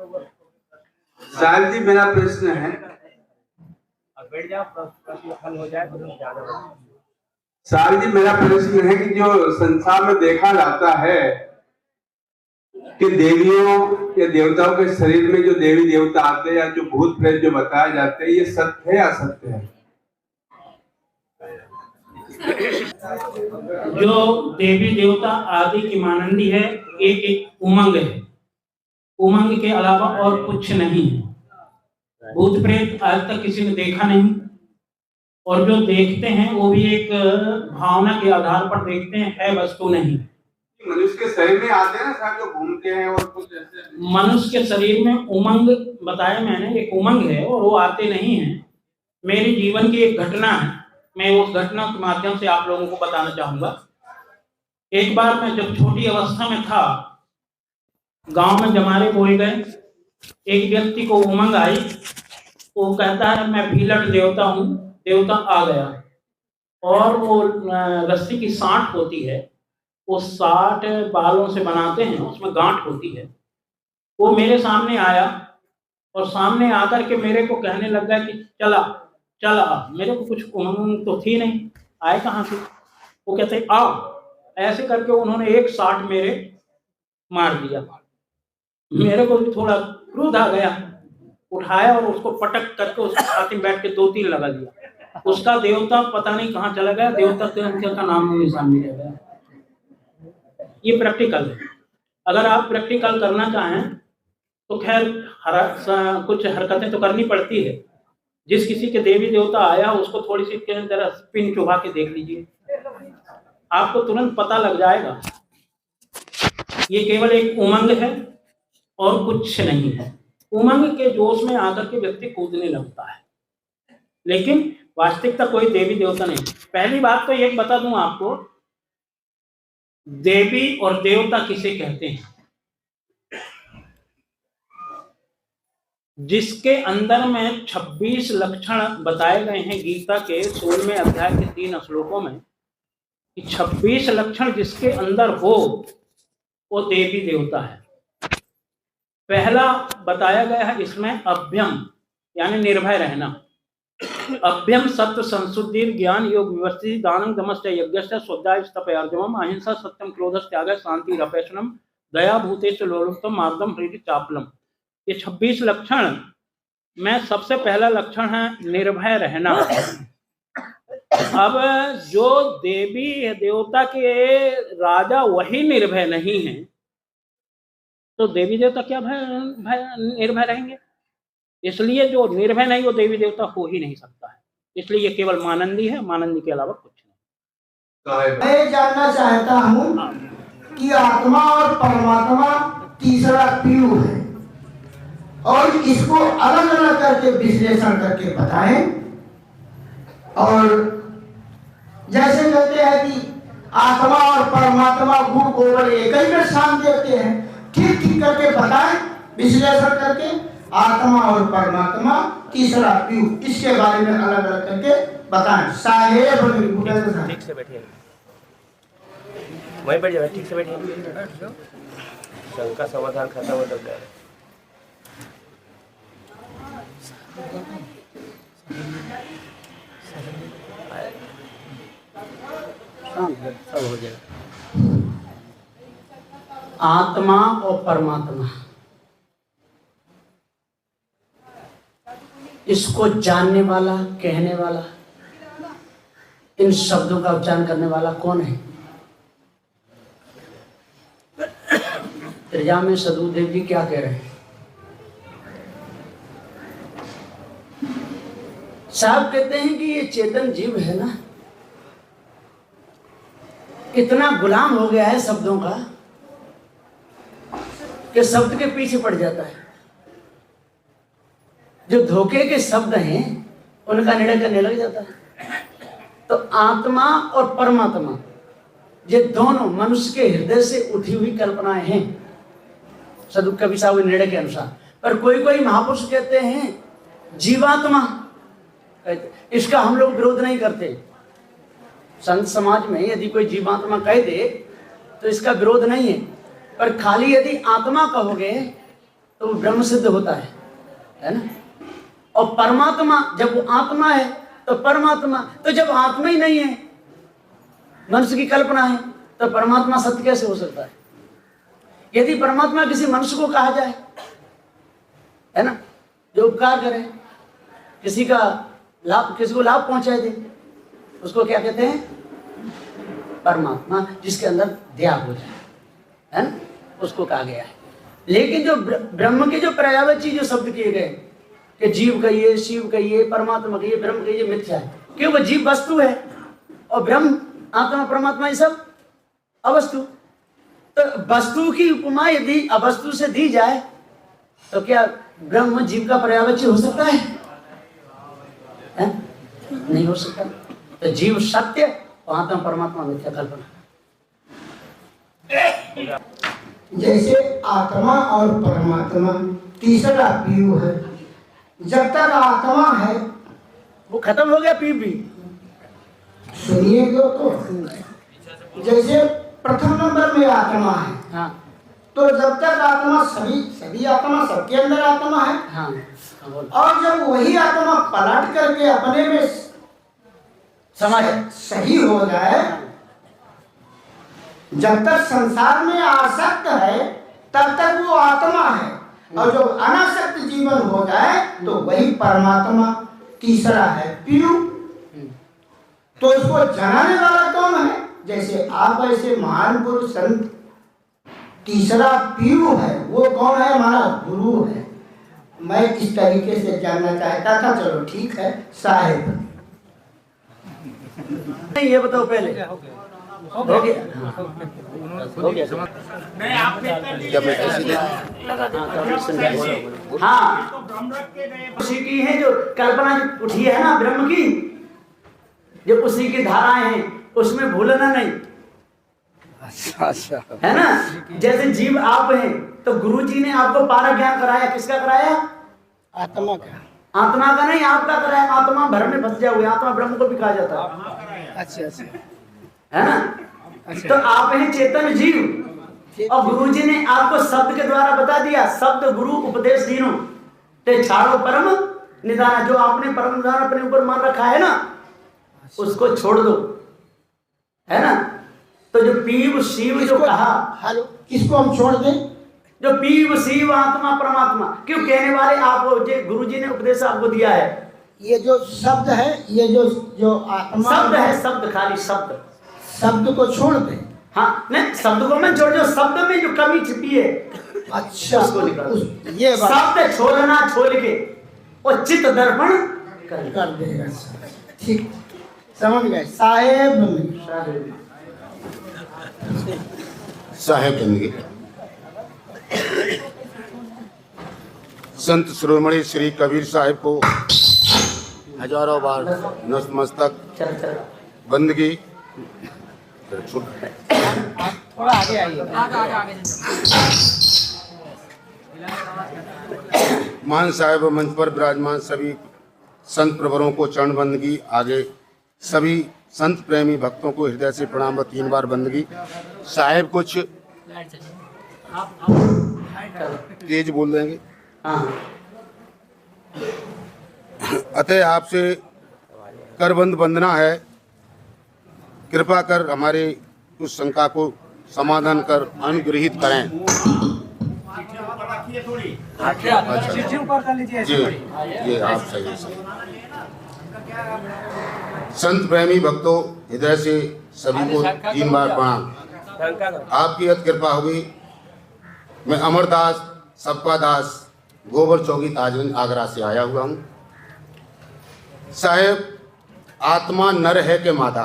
साहब जी मेरा प्रश्न है, बैठ जाओ, प्रश्न हल हो जाए तो ज्यादा। साहब जी मेरा प्रश्न है कि जो संसार में देखा जाता है कि देवियों या देवताओं के शरीर में जो देवी देवता आते हैं या जो भूत प्रेत जो बताए जाते हैं, ये सत्य है या असत्य है? जो देवी देवता आदि की मानंदी है, एक एक उमंग है, उमंग के अलावा और कुछ नहीं। भूत प्रेत आज तक किसी ने देखा नहीं, और जो देखते हैं वो भी एक भावना के आधार पर देखते हैं, है वस्तु नहीं। मनुष्य के शरीर में आते हैं ना साहब, जो घूमते हैं और कुछ ऐसे। मनुष्य के शरीर में उमंग बताया मैंने, एक उमंग है और वो आते नहीं है। मेरे जीवन की एक घटना है, मैं उस घटना के माध्यम से आप लोगों को बताना चाहूंगा। एक बार मैं जब छोटी अवस्था में था, गांव में जमारे बोए गए, एक व्यक्ति को उमंग आई, वो कहता है मैं भीलट देवता हूँ, देवता आ गया, और वो रस्सी की साँठ होती है, वो 60 बालों से बनाते हैं, उसमें गांठ होती है। वो मेरे सामने आया और सामने आकर के मेरे को कहने लग गया कि चला चला। मेरे को कुछ उमंग तो थी नहीं, आए कहाँ से? वो कहते आओ, ऐसे करके उन्होंने एक 60 मेरे मार दिया। मेरे को भी थोड़ा क्रोध आ गया, उठाया और उसको पटक करके उसके छाती में बैठ के 2-3 लगा दिया। उसका देवता पता नहीं कहाँ चला गया, देवता का नाम निशान नहीं रह गया। ये प्रैक्टिकल है। अगर आप प्रैक्टिकल करना चाहें तो खैर कुछ हरकतें तो करनी पड़ती है। जिस किसी के देवी देवता आया उसको थोड़ी सी तरह पिन चुभा के देख लीजिए, आपको तुरंत पता लग जाएगा। ये केवल एक उमंग है और कुछ नहीं है। उमंग के जोश में आकर के व्यक्ति कूदने लगता है, लेकिन वास्तविकता कोई देवी देवता नहीं। पहली बात तो ये बता दूं आपको, देवी और देवता किसे कहते हैं? जिसके अंदर में 26 लक्षण बताए गए हैं गीता के 16वें अध्याय के 3 श्लोकों में, कि 26 लक्षण जिसके अंदर हो वो देवी देवता है। पहला बताया गया है इसमें अभ्यम, यानी निर्भय रहना। अभ्यम सत्य संशुद्धि ज्ञान योग व्यवस्थित दानं दमश्च यज्ञश्च स्वाध्याय तपयार्जवम अहिंसा सत्यम क्रोधश्च त्यागः शांति रपेशनम दया भूतेषु लोलुप्तम मार्दम हृदि चापलम। ये 26 लक्षण में सबसे पहला लक्षण है निर्भय रहना। अब जो देवी देवता के राजा वही निर्भय नहीं है, तो देवी देवता क्या निर्भय रहेंगे? इसलिए जो निर्भय नहीं वो देवी देवता हो ही नहीं सकता है। इसलिए ये केवल मानंदी है, मानंदी के अलावा कुछ नहीं। मैं जानना चाहता हूँ कि आत्मा और परमात्मा तीसरा पीयू है, और इसको अलग अलग करके विश्लेषण करके बताएं। और जैसे कहते हैं कि आत्मा और परमात्मा गुण गोबर एक ही में शान देते हैं, ठीक ठीक करके बताएं, विश्लेषण करके। आत्मा और परमात्मा तीसरा पीयू, इसके बारे में अलग अलग करके बताएं। साहेब ठीक से बैठिए, वहीं बैठ जाए, ठीक से बैठिए। शंका समाधान खत्म हो जाता है। सब हो जाएगा। आत्मा और परमात्मा, इसको जानने वाला, कहने वाला, इन शब्दों का उच्चारण करने वाला कौन है? त्रिजा में सदुदेव जी क्या कह रहे हैं? साहब कहते हैं कि ये चेतन जीव है ना, इतना गुलाम हो गया है शब्दों का कि शब्द के पीछे पड़ जाता है। जो धोखे के शब्द हैं उनका निर्णय करने लग जाता है। तो आत्मा और परमात्मा ये दोनों मनुष्य के हृदय से उठी हुई कल्पनाएं हैं सदु कवि साहब के निर्णय के अनुसार। पर कोई कोई महापुरुष कहते हैं जीवात्मा, इसका हम लोग विरोध नहीं करते। संत समाज में यदि कोई जीवात्मा कह दे तो इसका विरोध नहीं है, पर खाली यदि आत्मा कहोगे तो वो ब्रह्म सिद्ध होता है ना। और परमात्मा जब वो आत्मा है तो परमात्मा, तो जब आत्मा ही नहीं है, मनुष्य की कल्पना है, तो परमात्मा सत्य कैसे हो सकता है? यदि परमात्मा किसी मनुष्य को कहा जाए, है ना, जो उपकार करे, किसी का लाभ, किसी को लाभ पहुंचाए दे, उसको क्या कहते हैं? परमात्मा, जिसके अंदर दया हो जाए, है ना, उसको कहा गया है। लेकिन जो ब्रह्म के जो पर्यायवाची जो शब्द किए गए कि जीव कहिए, शिव कहिए, परमात्मा कहिए, ब्रह्म कहिए, मिथ्या है, क्यों? वो जीव वस्तु है और ब्रह्म, आत्मा, परमात्मा ये सब अवस्तु। तो वस्तु की उपमा यदि अवस्तु से दी जाए तो क्या ब्रह्म जीव का पर्यायवाची हो सकता है? नहीं हो सकता। तो जीव सत्य और आत्मा परमात्मा मिथ्या कल्पना। जैसे आत्मा और परमात्मा तीसरा पीयू है। जब तक आत्मा है वो खत्म हो गया पीयू भी। सुनिए तो जैसे प्रथम नंबर में आत्मा है, हाँ, तो जब तक आत्मा सभी आत्मा, सबके अंदर आत्मा है, हाँ, और जब वही आत्मा पलट करके अपने में समाज सही हो जाए, जब तक संसार में आसक्त है तब तक वो आत्मा है, और जो अनासक्त जीवन हो जाए तो वही परमात्मा तीसरा है, पीयू। तो इसको जनाने वाला कौन है? जैसे आप ऐसे महान पुरुष संत, तीसरा पीयू है, वो कौन है? हमारा गुरु है। मैं इस तरीके से जानना चाहता था। चलो ठीक है साहेब। नहीं, ये बताओ पहले हो गया? हाँ, उसी की है जो कल्पना जो उठी है ना ब्रह्म की, जो उसी की धाराएं हैं, उसमें भूलना नहीं। अच्छा, है ना। जैसे जीव आप हैं तो गुरुजी ने आपको पारा ज्ञान कराया, किसका कराया? आत्मा का। आत्मा का नहीं, आपका कराया। आत्मा भर में फंस जाओगे, आत्मा ब्रह्म को भी कहा जाता है। अच्छा अच्छा, है ना। अच्छा। तो आप हैं चेतन जीव, और गुरुजी ने आपको शब्द के द्वारा बता दिया, शब्द गुरु उपदेश तीनों ते छाड़ो परम निदान। जो आपने परम निदान अपने ऊपर मान रखा है ना, उसको छोड़ दो, है ना। तो जो पीव शिव जो कहा, हेलो, किसको हम छोड़ दें? जो पीव शिव आत्मा परमात्मा, क्यों कहने वाले आप? गुरुजी ने उपदेश आपको दिया है। ये जो शब्द है, ये जो आत्मा शब्द है, शब्द, खाली शब्द, शब्द को छोड़ दे। हाँ, नहीं, शब्द को मैं छोड़, जो शब्द में जो कमी छिपी है, अच्छा, उसको निकाल। ये शब्द छोड़ना, छोड़ के और चित्त दर्पण कर देगा। ठीक, समझ गए साहेब। साहेब बंदगी। संत शिरोमणि श्री कबीर साहिब को हजारों बार नतमस्तक बंदगी। थोड़ा आगे आइए। मान साहिब मंच पर विराजमान सभी संत प्रवरों को चरण बंदगी। आगे सभी संत प्रेमी भक्तों को हृदय से प्रणाम व 3 बार बंदगी। साहिब कुछ तेज बोल देंगे। अतः आपसे करबंद वंदना है, कृपा कर हमारे उस शंका को समाधान कर अनुग्रहित करें। जी आप सही। संत प्रेमी भक्तों, हृदय से सभी को 3 बार प्रणाम। आपकी अति कृपा होगी। मैं अमरदास सबका दास गोबर चौकी ताजगंज आगरा से आया हुआ हूँ। साहेब, आत्मा नर है के मादा?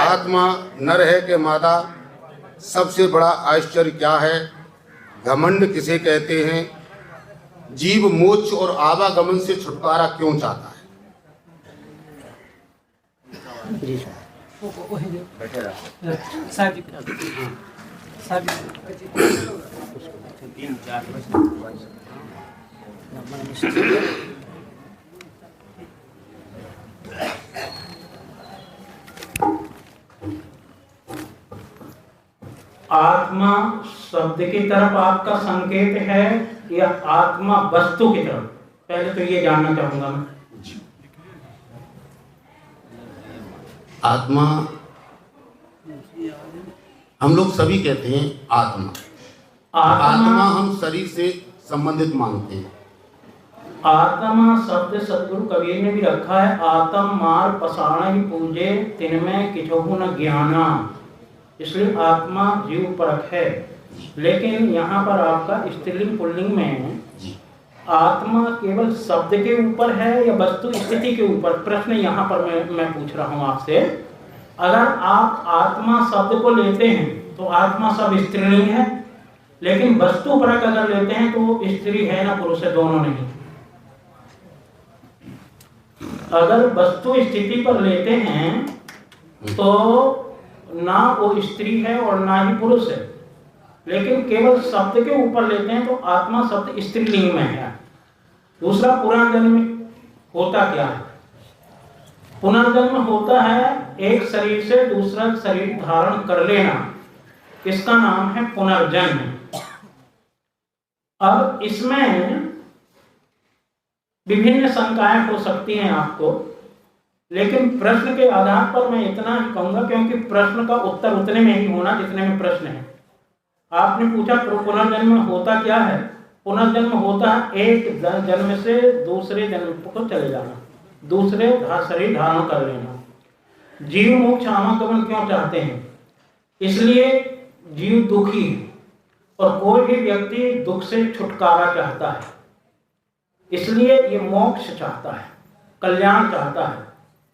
आत्मा नर है के मादा? सबसे बड़ा आश्चर्य क्या है? घमंड किसे कहते हैं? जीव मोक्ष और आवागमन से छुटकारा क्यों चाहता है? आत्मा शब्द की तरफ आपका संकेत है या आत्मा वस्तु की तरफ? पहले तो ये जानना चाहूंगा मैं। आत्मा हम लोग सभी कहते हैं आत्मा। आत्मा हम शरीर से संबंधित मानते हैं। आत्मा शब्द सदगुरु कबीर ने भी रखा है, आत्म मार पसाण ही पूजे तिनमें किछहु न ज्ञाना, इसलिए आत्मा जीव परक है। लेकिन यहाँ पर आपका स्त्रीलिंग पुल्लिंग में आत्मा केवल शब्द के ऊपर है या वस्तु स्थिति के ऊपर? प्रश्न यहाँ पर मैं पूछ रहा हूँ आपसे। अगर आप आत्मा शब्द को लेते हैं तो आत्मा शब्द स्त्रीलिंग है, लेकिन वस्तु परक अगर लेते हैं तो स्त्री है ना पुरुष है, दोनों नहीं। अगर वस्तु स्थिति पर लेते हैं तो ना वो स्त्री है और ना ही पुरुष है, लेकिन केवल शब्द के ऊपर लेते हैं तो आत्मा शब्द स्त्रीलिंग में है। दूसरा, पुनर्जन्म होता क्या है? पुनर्जन्म होता है एक शरीर से दूसरा शरीर धारण कर लेना, इसका नाम है पुनर्जन्म। अब इसमें विभिन्न शंकाएं हो सकती हैं आपको, लेकिन प्रश्न के आधार पर मैं इतना ही कहूंगा, क्योंकि प्रश्न का उत्तर उतने में ही होना जितने में प्रश्न है। आपने पूछा पुनर्जन्म होता क्या है? पुनर्जन्म होता है एक जन्म से दूसरे जन्म को चले जाना, दूसरे शरीर धारण कर लेना। जीव मोक्ष आवागमन क्यों चाहते हैं? इसलिए जीव दुखी है और कोई भी व्यक्ति दुख से छुटकारा चाहता है, इसलिए ये मोक्ष चाहता है, कल्याण चाहता है।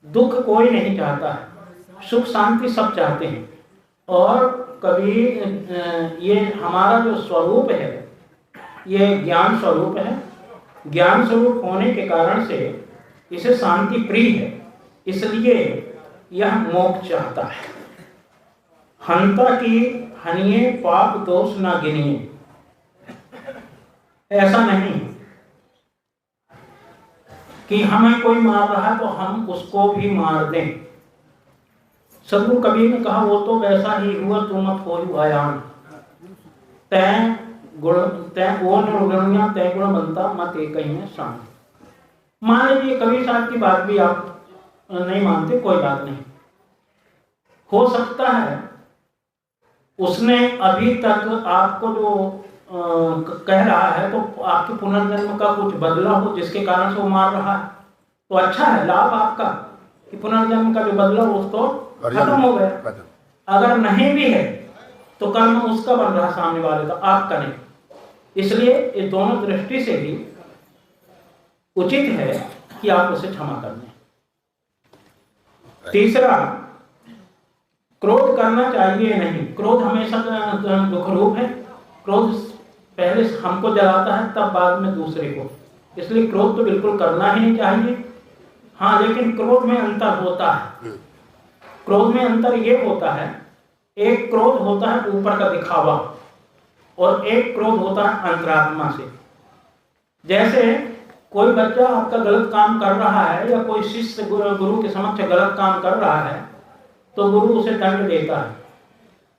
दुख कोई नहीं चाहता है, सुख शांति सब चाहते हैं। और कभी ये हमारा जो स्वरूप है ये ज्ञान स्वरूप है, ज्ञान स्वरूप होने के कारण से इसे शांति प्रिय है, इसलिए यह मोक्ष चाहता है। हंता की हनिए पाप दोष ना गिनिए, ऐसा नहीं कि हमें कोई मार रहा है तो हम उसको भी मार दें। सदगुरु कबीर ने कहा वो तो वैसा ही हुआ तू मत हो आयान, तय गुण तय वो निर्गुणिया तय गुण बनता मत एक ही में शान। मान लीजिए कबीर साहब की बात भी आप नहीं मानते, कोई बात नहीं, हो सकता है उसने अभी तक आपको जो कह रहा है तो आपके पुनर्जन्म का कुछ बदला हो जिसके कारण से वो मार रहा है, तो अच्छा है, लाभ आपका कि पुनर्जन्म का जो बदला हो उसको खत्म हो गया। अगर नहीं भी है तो कर्म उसका बन रहा सामने वाले का, आपका नहीं। इसलिए इस दोनों दृष्टि से ही उचित है कि आप उसे क्षमा कर दें। तीसरा, क्रोध करना चाहिए नहीं। क्रोध हमेशा दुख रूप है। क्रोध पहले हमको जलाता है तब बाद में दूसरे को, इसलिए क्रोध तो बिल्कुल करना ही नहीं चाहिए। हाँ, लेकिन क्रोध में अंतर होता है। क्रोध में अंतर ये होता है, एक क्रोध होता है ऊपर का दिखावा और एक क्रोध होता है अंतरात्मा से। जैसे कोई बच्चा आपका गलत काम कर रहा है या कोई शिष्य गुरु के समक्ष गलत काम कर रहा है तो गुरु उसे दंड देता है,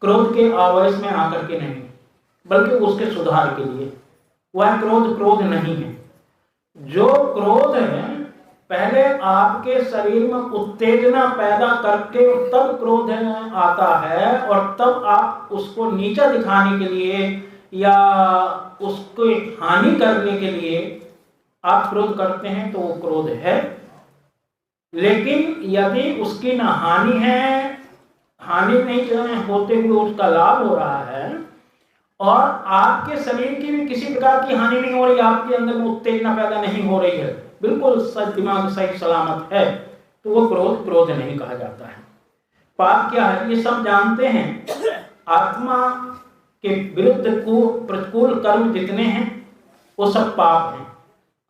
क्रोध के आवेश में आकर के नहीं, बल्कि उसके सुधार के लिए। वह क्रोध नहीं है। जो क्रोध है पहले आपके शरीर में उत्तेजना पैदा करके तब क्रोध आता है, और तब आप उसको नीचा दिखाने के लिए या उसको हानि करने के लिए आप क्रोध करते हैं तो वो क्रोध है। लेकिन यदि उसकी न हानि है, हानि नहीं होते हुए उसका लाभ हो रहा है और आपके शरीर की भी किसी प्रकार की हानि नहीं हो रही, आपके अंदर में उत्तेजना पैदा नहीं हो रही है, बिल्कुल सही दिमाग सही सलामत है, तो वो क्रोध नहीं कहा जाता है। पाप क्या है ये सब जानते हैं। आत्मा के विरुद्ध को प्रतिकूल कर्म जितने हैं वो सब पाप हैं।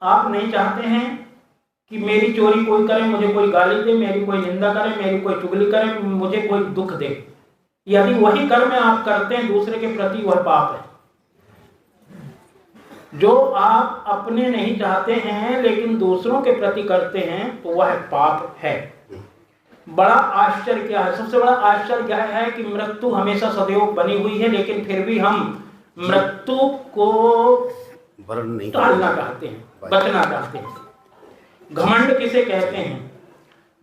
आप नहीं चाहते हैं कि मेरी चोरी कोई करे, मुझे कोई गाली दे, मेरी कोई निंदा करे, मेरी कोई चुगली करे, मुझे कोई दुख दे। यदि वही कर्म आप करते हैं दूसरे के प्रति, वह पाप है। जो आप अपने नहीं चाहते हैं लेकिन दूसरों के प्रति करते हैं तो वह पाप है। बड़ा आश्चर्य क्या है? सबसे बड़ा आश्चर्य क्या है कि मृत्यु हमेशा सदैव बनी हुई है, लेकिन फिर भी हम मृत्यु को टालना चाहते हैं, बचना चाहते हैं। घमंड किसे कहते हैं?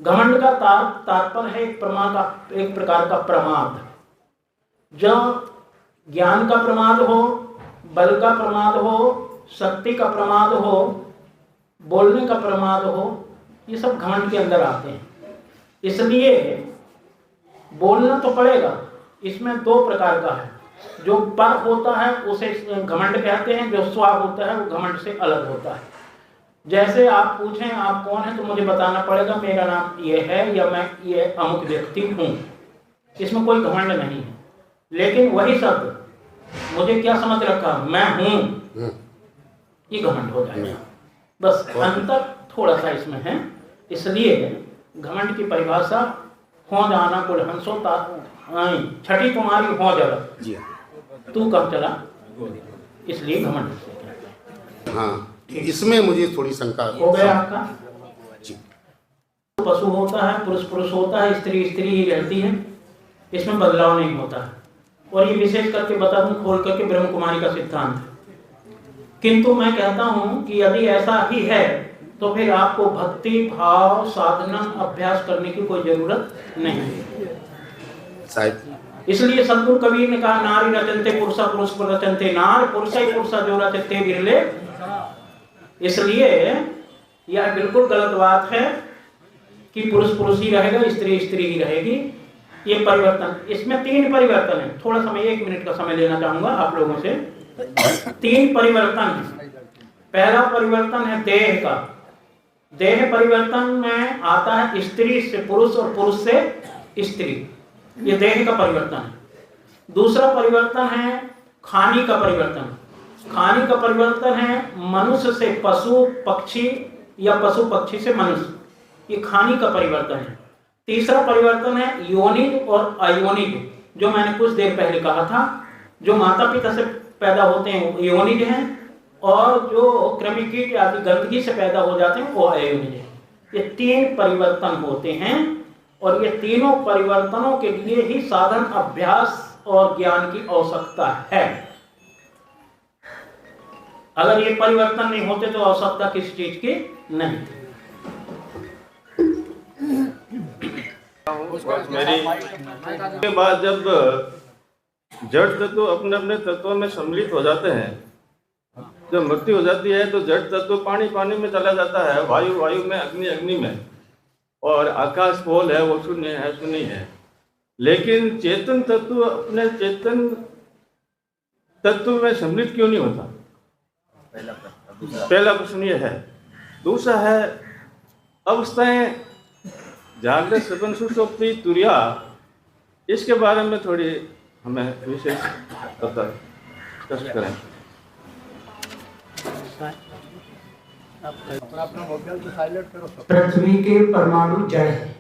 घमंड का तात्पर्य है एक प्रकार का प्रमाद। जब ज्ञान का प्रमाद हो, बल का प्रमाद हो, शक्ति का प्रमाद हो, बोलने का प्रमाद हो, ये सब घमंड के अंदर आते हैं। इसलिए बोलना तो पड़ेगा। इसमें दो प्रकार का है। जो पर होता है उसे घमंड कहते हैं, जो स्व होता है वो घमंड से अलग होता है। जैसे आप पूछें आप कौन है तो मुझे बताना पड़ेगा मेरा नाम ये है या मैं ये अमुक व्यक्ति हूँ, इसमें कोई घमंड नहीं है। लेकिन वही शब्द मुझे क्या समझ रखा, मैं हूँ, ये घमंड हो जाएगा। बस अंतर थोड़ा सा इसमें है। इसलिए घमंड की परिभाषा हो जाना कुल हंसो छठी तुम्हारी हो जगह, तू कब चला, इसलिए घमंड से कहते हैं। हाँ, इसमें मुझे थोड़ी शंका हो गया आपका। पशु होता है, पुरुष पुरुष होता है, स्त्री स्त्री ही रहती है, इसमें बदलाव नहीं होता है। और ये विशेष करके बता दूं खोल करके ब्रह्म कुमारी का सिद्धांत। किंतु मैं कहता हूं कि यदि ऐसा ही है तो फिर आपको भक्ति भाव साधना अभ्यास करने की कोई जरूरत नहीं है। इसलिए सद्गुरु कबीर ने कहा नारी रचनते पुरुषा पुरुष रचनते नार, पुरुषा ही पुरुषा जो रचते विरले। इसलिए यह बिल्कुल गलत बात है कि पुरुष पुरुष ही रहेगा, स्त्री स्त्री ही रहेगी। ये परिवर्तन, इसमें 3 परिवर्तन है। थोड़ा समय 1 मिनट का समय लेना चाहूंगा आप लोगों से। 3 परिवर्तन है। पहला परिवर्तन है देह का। देह परिवर्तन में आता है स्त्री से पुरुष और पुरुष से स्त्री, ये देह का परिवर्तन है। दूसरा परिवर्तन है खानी का परिवर्तन। खानी का परिवर्तन है मनुष्य से पशु पक्षी या पशु पक्षी से मनुष्य, ये खानी का परिवर्तन है। तीसरा परिवर्तन है योनिज और अयोनिज, जो मैंने कुछ देर पहले कहा था। जो माता पिता से पैदा होते हैं योनिज हैं, और जो कृमिकीट आदि गंदगी से पैदा हो जाते हैं वो अयोनिज हैं। ये 3 परिवर्तन होते हैं और ये तीनों परिवर्तनों के लिए ही साधन अभ्यास और ज्ञान की आवश्यकता है। अगर ये परिवर्तन नहीं होते तो आवश्यकता किसी चीज की नहीं थी। के बाद जब जड़ तत्व अपने अपने तत्वों में सम्मिलित हो जाते हैं, जब मृत्यु हो जाती है तो जड़ तत्व पानी पानी में चला जाता है, वायु वायु में, अग्नि अग्नि में, और आकाश पोल है वो शून्य है, शून्य है। लेकिन चेतन तत्व अपने चेतन तत्व में सम्मिलित क्यों नहीं होता? पहला प्रश्न ये है। दूसरा है अवस्थाएं जागृत सपन सुषुप्ति तुरिया, इसके बारे में थोड़ी हमें विशेष कष्ट करें। पृथ्वी के परमाणु जड़ है,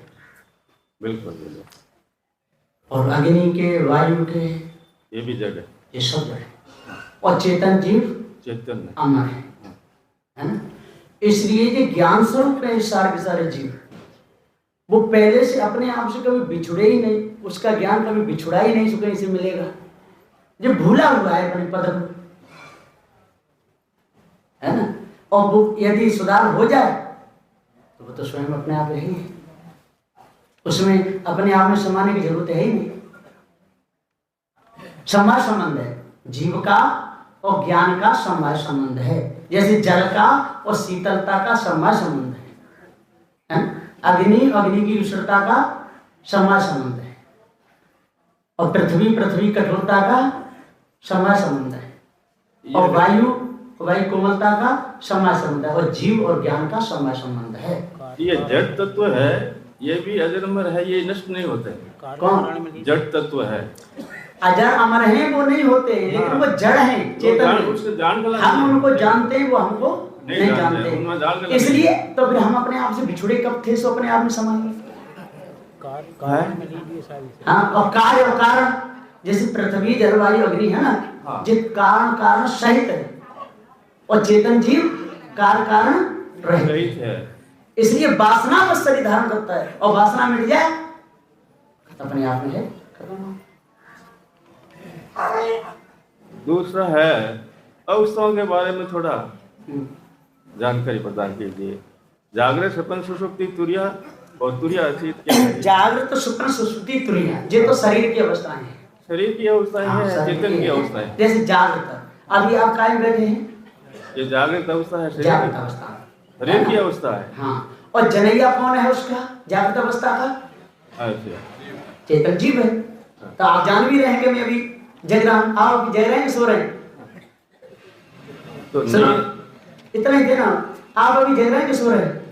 बिल्कुल, और अग्नि के वायु के ये भी जड़ है, ये सब जड़ है। और चेतन जीव चेतन अमर है ना। इसलिए ये ज्ञान स्वरूप है सारे के सारे जीव। वो पहले से अपने आप से कभी बिछुड़े ही नहीं, उसका ज्ञान कभी बिछुड़ा ही नहीं, कहीं से मिलेगा। जो भूला हुआ है अपने पद को, है ना। और वो यदि सुधार हो जाए तो वो तो स्वयं अपने आप ही है, उसमें अपने आप में समाने की जरूरत है ही नहीं। समवाय संबंध है जीव का और ज्ञान का, समवाय संबंध है। जैसे जल का और शीतलता का समवाय संबंध है, अग्नि अग्नि की उष्णता का समवाय संबंध है, और पृथ्वी पृथ्वी कठोरता का समवाय संबंध है, और वायु वायु कोमलता का समवाय संबंध है, और जीव और ज्ञान का समवाय संबंध है। ये जड़ तत्व है, ये भी अजर है, ये नष्ट नहीं होते। कौन जड़ तत्व है? अजर अमर हैं वो नहीं होते, लेकिन वो जड़ हैं, चेतन हैं। हम उनको जानते हैं, वो हमको नहीं जानते। इसलिए तो फिर हम अपने आप से बिछुड़े कब थे, सो अपने आप में समा गए। हाँ, और कार्य और कारण, जैसे पृथ्वी जलवायु अग्नि है ना, जित कारण कारण सहित है, और चेतन जीव कार्य कारण रहित है। इसलिए वासना बस शरीर धारण करता है, और वासना मिट जाए अपने आप में है खत्म। दूसरा है अवस्थाओं के बारे में थोड़ा जानकारी प्रदान कीजिए। जागृत स्वप्न सुषुप्ति तुरिया और तुरिया अतीत क्या है? जागृत स्वप्न सुषुप्ति तुरिया ये तो शरीर की अवस्थाएं हैं, शरीर की अवस्थाएं हाँ, हैं, चेतन की अवस्थाएं। जैसे जागृत अभी आप कायम बैठे हैं, ये जागृत अवस्था है, जागृत अवस्था शरीर की अवस्था है। हाँ, और जनैया कौन है उसका जागृत अवस्था का? अच्छा, चेतन जीव है। तो आप जान भी रहे हैं कि मैं अभी जग रहा हूं, आप जग रहे हैं सो रहे हैं? तो सुनो इतना ही देना, आप अभी जग रहे हैं कि सो रहे हैं?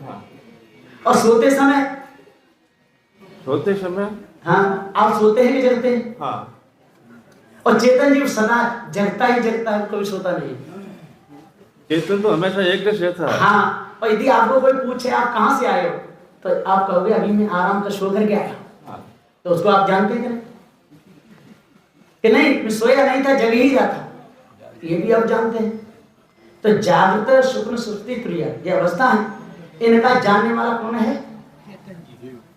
और सोते समय हाँ आप सोते हैं कि जगते हैं? हाँ। और चेतन जीव सदा जगता ही जगता है, कभी सोता नहीं। चेतन तो हमेशा एक दृश्य था। हाँ, और यदि आपको कोई पूछे आप कहाँ से आए हो, तो आप कहोगे अभी मैं आराम कर सो करके आया। तो उसको आप जानते हैं कि नहीं, मैं सोया नहीं था, जग ही रहा था, ये भी आप जानते हैं। तो जागृत स्वप्न सुषुप्ति तुरिया ये अवस्था है, इनका जानने वाला कौन है?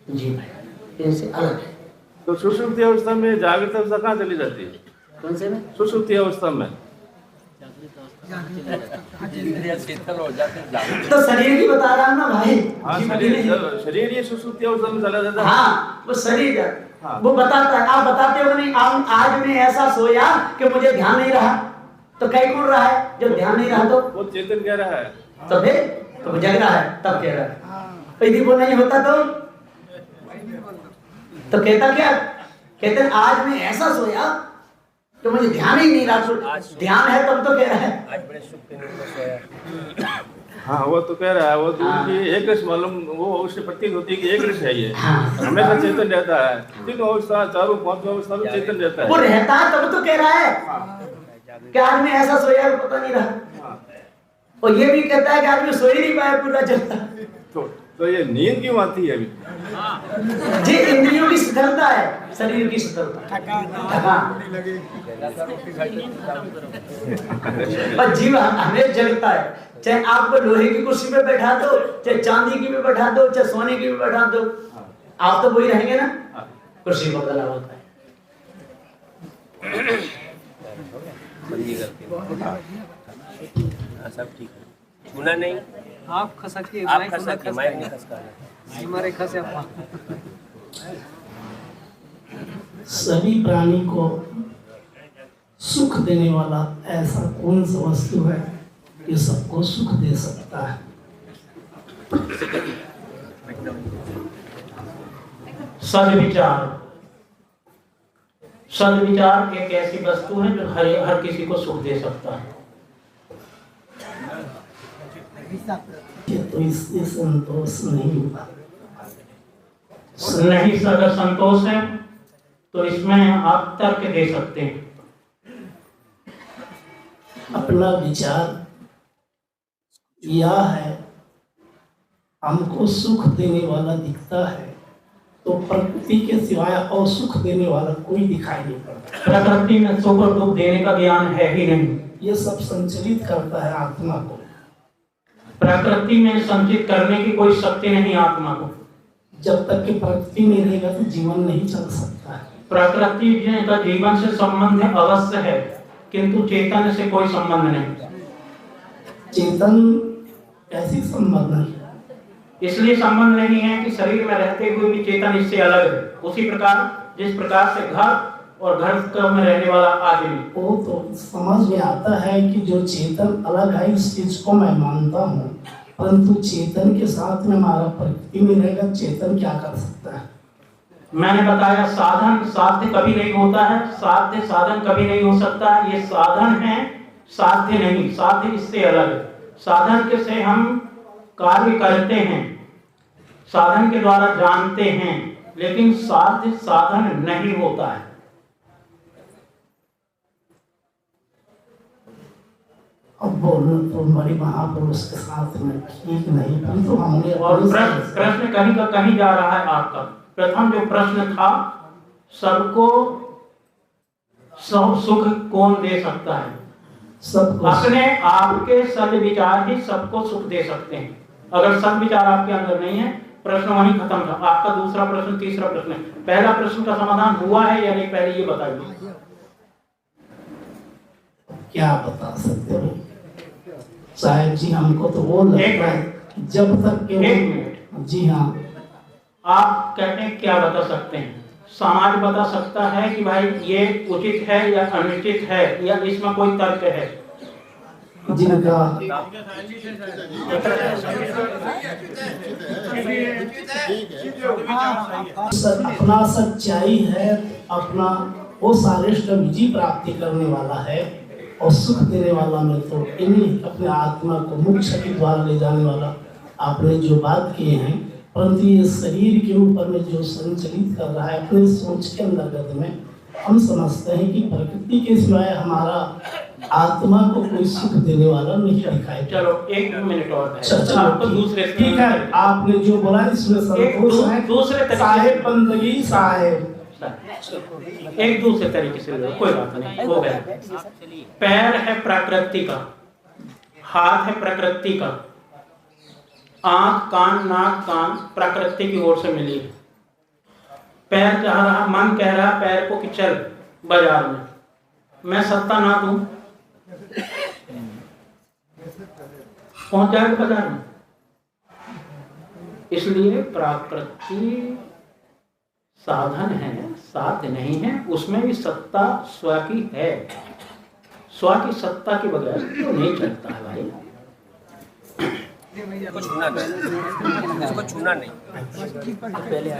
जीव है, इनसे अलग है। तो सुषुप्ति अवस्था में जागृत अवस्था कहाँ चली जाती है? कौन से में? सुषुप्ति अवस्था में तो शरीर की बता रहा हूं ना भाई। हाँ, शरीर ये सुषुप्ति अवस्था में चला जाता है। हाँ, वो शरीर हाँ। वो बताता है। आप बताते हो नहीं, आज मैं ऐसा सोया कि मुझे ध्यान नहीं रहा, तो कहीं कौन रहा है? जब ध्यान नहीं रहा तो वो चेतन कह रहा है। तो फिर तो वो जग रहा है, तब कह रहा है। यदि वो नहीं होता तो कहता क्या? कहते हैं आज मैं ऐसा सोया तो मुझे ध्यान ही नहीं रहा। ध्यान है तब तो कह रहा है आज बड़े सुख के नींद में सोया। हाँ, वो तो कह रहा है, वो हाँ। की एक रस मालूम, वो उससे प्रतीत होती है कि एक रस है ये। हाँ। हमेशा चेतन रहता है, तीनों अवस्था, चारों पांचों अवस्था में चेतन रहता है। वो रहता है तब तो कह रहा है कि आज मैं ऐसा सोया पता नहीं रहा। और ये भी कहता है कि आज मैं सो ही नहीं पाया पूरा चलता। तो ये नींद क्यों आती है अभी? जी इंद्रियों की शिथिलता है, शरीर की शिथिलता, थकान। और जीव हमें जगता है, चाहे आपको लोहे की कुर्सी पे बैठा दो, चाहे चांदी की भी बैठा दो, चाहे सोने की भी बैठा दो, आप तो वही रहेंगे ना। कुर्सी को बदला होता है। सब ठीक है, सुना नहीं? आप खसकी आप खसकी, माइक नहीं खसका। हमारे खसे सभी प्राणी को सुख देने वाला ऐसा कौन सा वस्तु है कि सबको सुख दे सकता है? सद्विचार। सद्विचार एक ऐसी वस्तु है जो हर किसी को सुख दे सकता है। तो इससे संतोष नहीं हुआ। नहीं, अगर संतोष है तो इसमें आप तर्क दे सकते हैं। अपना विचार यह है, हमको सुख देने वाला दिखता है तो प्रकृति के सिवाय और सुख देने वाला कोई दिखाई नहीं पड़ता। प्रकृति में सुख और दुख देने का ज्ञान है ही नहीं। ये सब संचलित करता है आत्मा को। प्रकृति में संचित करने की कोई शक्ति नहीं आत्मा को। जब तक कि प्रकृति नहीं रहेगा तो जीवन नहीं चल सकता है। प्रकृति का जीवन से संबंध अवश्य है, किंतु चेतन से कोई संबंध नहीं। चेतन कैसी संबंध नहीं? इसलिए संबंध नहीं है कि शरीर में रहते हुए भी चेतन इससे अलग है। उसी प्रकार जिस प्रकार से घर और घर में रहने वाला आदमी, वो तो समझ में आता है कि जो चेतन अलग है इस चीज को मैं मानता हूँ, परंतु चेतन के साथ में हमारा प्रकृति में रहेगा, चेतन क्या कर सकता है? मैंने बताया साधन साध्य कभी नहीं होता है, साध्य साधन कभी नहीं हो सकता है। ये साधन है, साध्य नहीं। साध्य इससे अलग है। साधन के से हम कार्य करते हैं, साधन के द्वारा जानते हैं, लेकिन साध्य साधन नहीं होता है। अब बोलना तो बड़ी महापुरुष के साथ में ठीक नहीं, परंतु हमने और प्रश्न कहीं का कहीं जा रहा है आपका। प्रथम जो प्रश्न था, सबको सब सुख कौन दे सकता है? सब अपने आपके सद्विचार ही सबको सुख दे सकते हैं। अगर सब विचार आपके अंदर नहीं है, प्रश्न वहीं खत्म था। आपका दूसरा प्रश्न, तीसरा प्रश्न है। पहला प्रश्न का समाधान हुआ है या नहीं, पहले ये बताइए। क्या बता सकते हो साहब जी, हमको तो वो लगता है जब तक के एक मिनट। जी हाँ, आप कहते हैं क्या बता सकते हैं? समाज बता सकता है कि भाई ये उचित है या अनुचित है, या इसमें कोई तर्क है? जिनका अपना सच्चाई है, अपना वो सारिष्ट विजय प्राप्ति करने वाला है और सुख देने वाला में तो इन्हीं अपने आत्मा को मोक्ष के द्वारा ले जाने वाला आपने जो बात किए हैं, परंतु ये शरीर के ऊपर में जो संचलित कर रहा है अपने सोच के अंतर्गत में, हम समझते हैं कि प्रकृति के सिवाय हमारा आत्मा को कोई सुख देने वाला नहीं दिखाई। चलो एक मिनट और है। चलो आपको दूसरे ठीक है, आपने जो बोला इसमें संतोष है। दूसरे तरीके साहेब बंदगी साहेब, एक दूसरे तरीके से लो, कोई बात नहीं, हो गया। पैर है प्रकृति का, हाथ है प्रकृति का, आंख कान नाक कान प्रकृति की ओर से मिली है। पैर चाह रहा, मन कह रहा पैर को कि चल बाजार में, मैं सत्ता ना दूं, पहुंच जाएगा बाजार में। इसलिए प्रकृति साधन है, साध्य नहीं है, उसमें भी सत्ता स्व की है। स्व की सत्ता के बगैर तो नहीं चलता है भाई। इसको छूना नहीं, इसको छूना नहीं। पहले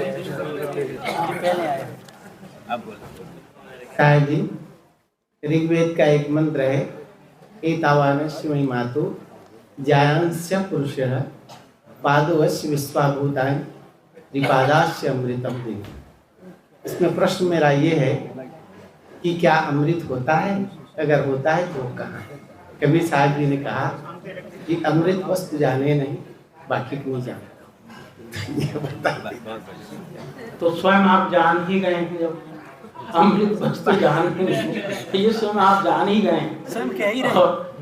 आया अब बोलो साहब जी, ऋग्वेद का एक मंत्र है, एतावानस्य महिमातो जायांस्य पुरुषः पादोस्य विश्वाभूतानि त्रिपादास्य अमृतम देव। इसमें प्रश्न मेरा ये है कि क्या अमृत होता है? अगर होता है तो कहाँ है? कबीर साहब जी ने कहा कि अमृत वस्तु जाने नहीं, बाकी को नहीं जाने। तो स्वयं आप जान ही गए हैं, जब अमृत वस्तु जान ही नहीं, ये स्वयं आप जान ही गए हैं। स्वयं कह ही रहे। और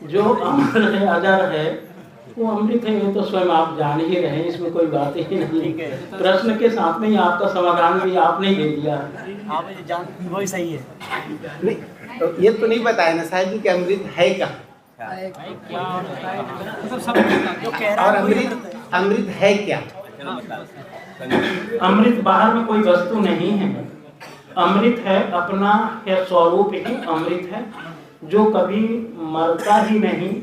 जो अमर है, अजर है, वो अमृत है, ये तो स्वयं आप जान ही रहे हैं, इसमें कोई बात ही नहीं। प्रश्न के साथ में ही आपका समाधान भी आपने ही दे दिया। आप जान वही सही है। नहीं, तो ये तो नहीं बताया ना साहब जी कि अमृत है क्या, मतलब सब जो कह रहा और है अमृत है क्या? अमृत बाहर में कोई वस्तु नहीं है, अमृत है अपना है स्वरूप ही अमृत है, जो कभी मरता ही नहीं।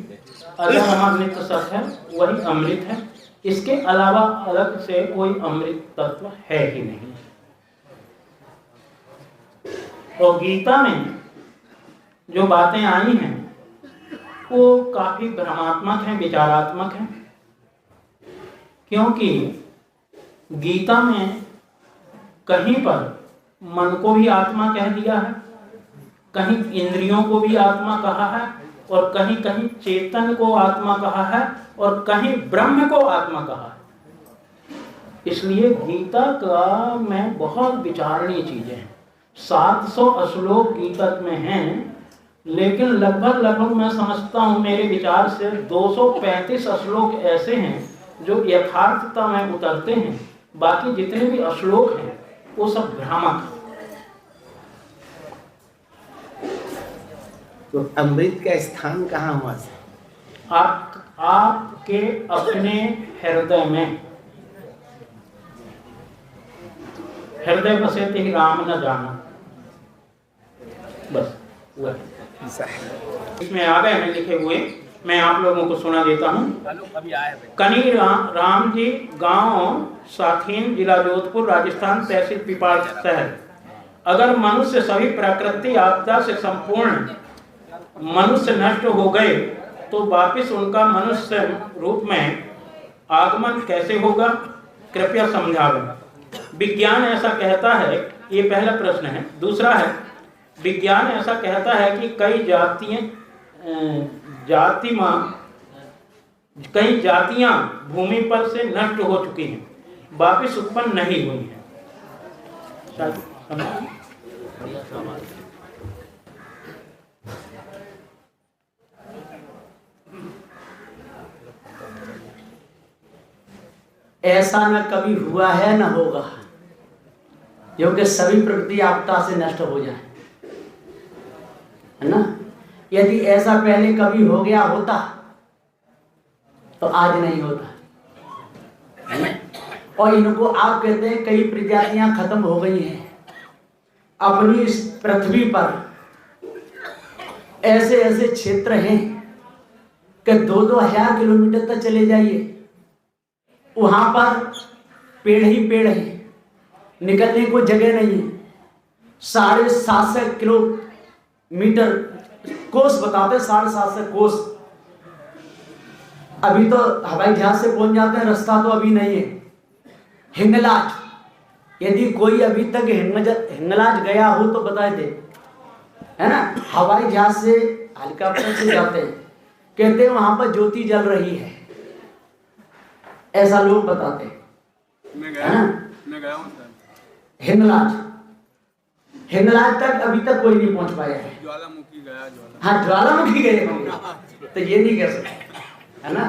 अगर हमारा नित्य सत्य है वही अमृत है, इसके अलावा अलग से कोई अमृत तत्व है ही नहीं। और गीता में जो बातें आई हैं वो काफी भ्रमात्मक हैं, विचारात्मक हैं, क्योंकि गीता में कहीं पर मन को भी आत्मा कह दिया है, कहीं इंद्रियों को भी आत्मा कहा है, और कहीं कहीं चेतन को आत्मा कहा है, और कहीं ब्रह्म को आत्मा कहा है। इसलिए गीता का में बहुत विचारणीय चीजें हैं। 700 श्लोक गीता में हैं, लेकिन लगभग मैं समझता हूँ मेरे विचार से 235 श्लोक ऐसे हैं जो यथार्थता में उतरते हैं। बाकी जितने भी श्लोक हैं वो सब भ्रामक हैं। तो अमृत का स्थान कहाँ हुआ? आपके अपने हृदय में, हृदय बसे ते राम न जाना, बस वह इसमें आ गए हैं लिखे हुए। मैं आप लोगों को सुना देता हूँ। कनी राम जी, गांव साखीन, जिला जोधपुर, राजस्थान, तहसील पिपाड़ शहर। अगर मनुष्य सभी प्राकृतिक आपदा से संपूर्ण मनुष्य नष्ट हो गए तो वापिस उनका मनुष्य रूप में आगमन कैसे होगा? कृपया समझावें। विज्ञान ऐसा कहता है, ये पहला प्रश्न है। दूसरा है, विज्ञान ऐसा कहता है कि कई जातियां भूमि पर से नष्ट हो चुकी हैं, वापिस उत्पन्न नहीं हुई हैं। ऐसा न कभी हुआ है न होगा, क्योंकि सभी प्रकृति आपदा से नष्ट हो जाए, है ना। यदि ऐसा पहले कभी हो गया होता तो आज नहीं होता, है ना? और इनको आप कहते हैं कई प्रजातियां खत्म हो गई हैं। अपनी इस पृथ्वी पर ऐसे ऐसे क्षेत्र हैं कि 2-2 हजार किलोमीटर तक चले जाइए, वहां पर पेड़ ही पेड़ है, निकलने को जगह नहीं है। 750 किलोमीटर कोस बताते, 750 कोस। अभी तो हवाई जहाज से पहुंच जाते हैं, रास्ता तो अभी नहीं है। हिंगलाज, यदि कोई अभी तक हिंगलाज गया हो तो बताए थे, है ना। हवाई जहाज से हेलीकॉप्टर से जाते हैं, कहते हैं वहां पर ज्योति जल रही है, ऐसा लोग बताते हैं। मैं गया हूं हिंगलाज तक अभी तक कोई नहीं पहुंच पाया है। ज्वालामुखी गया, हाँ, ज्वालामुखी गए होंगे तो ये नहीं कह सकते, है ना।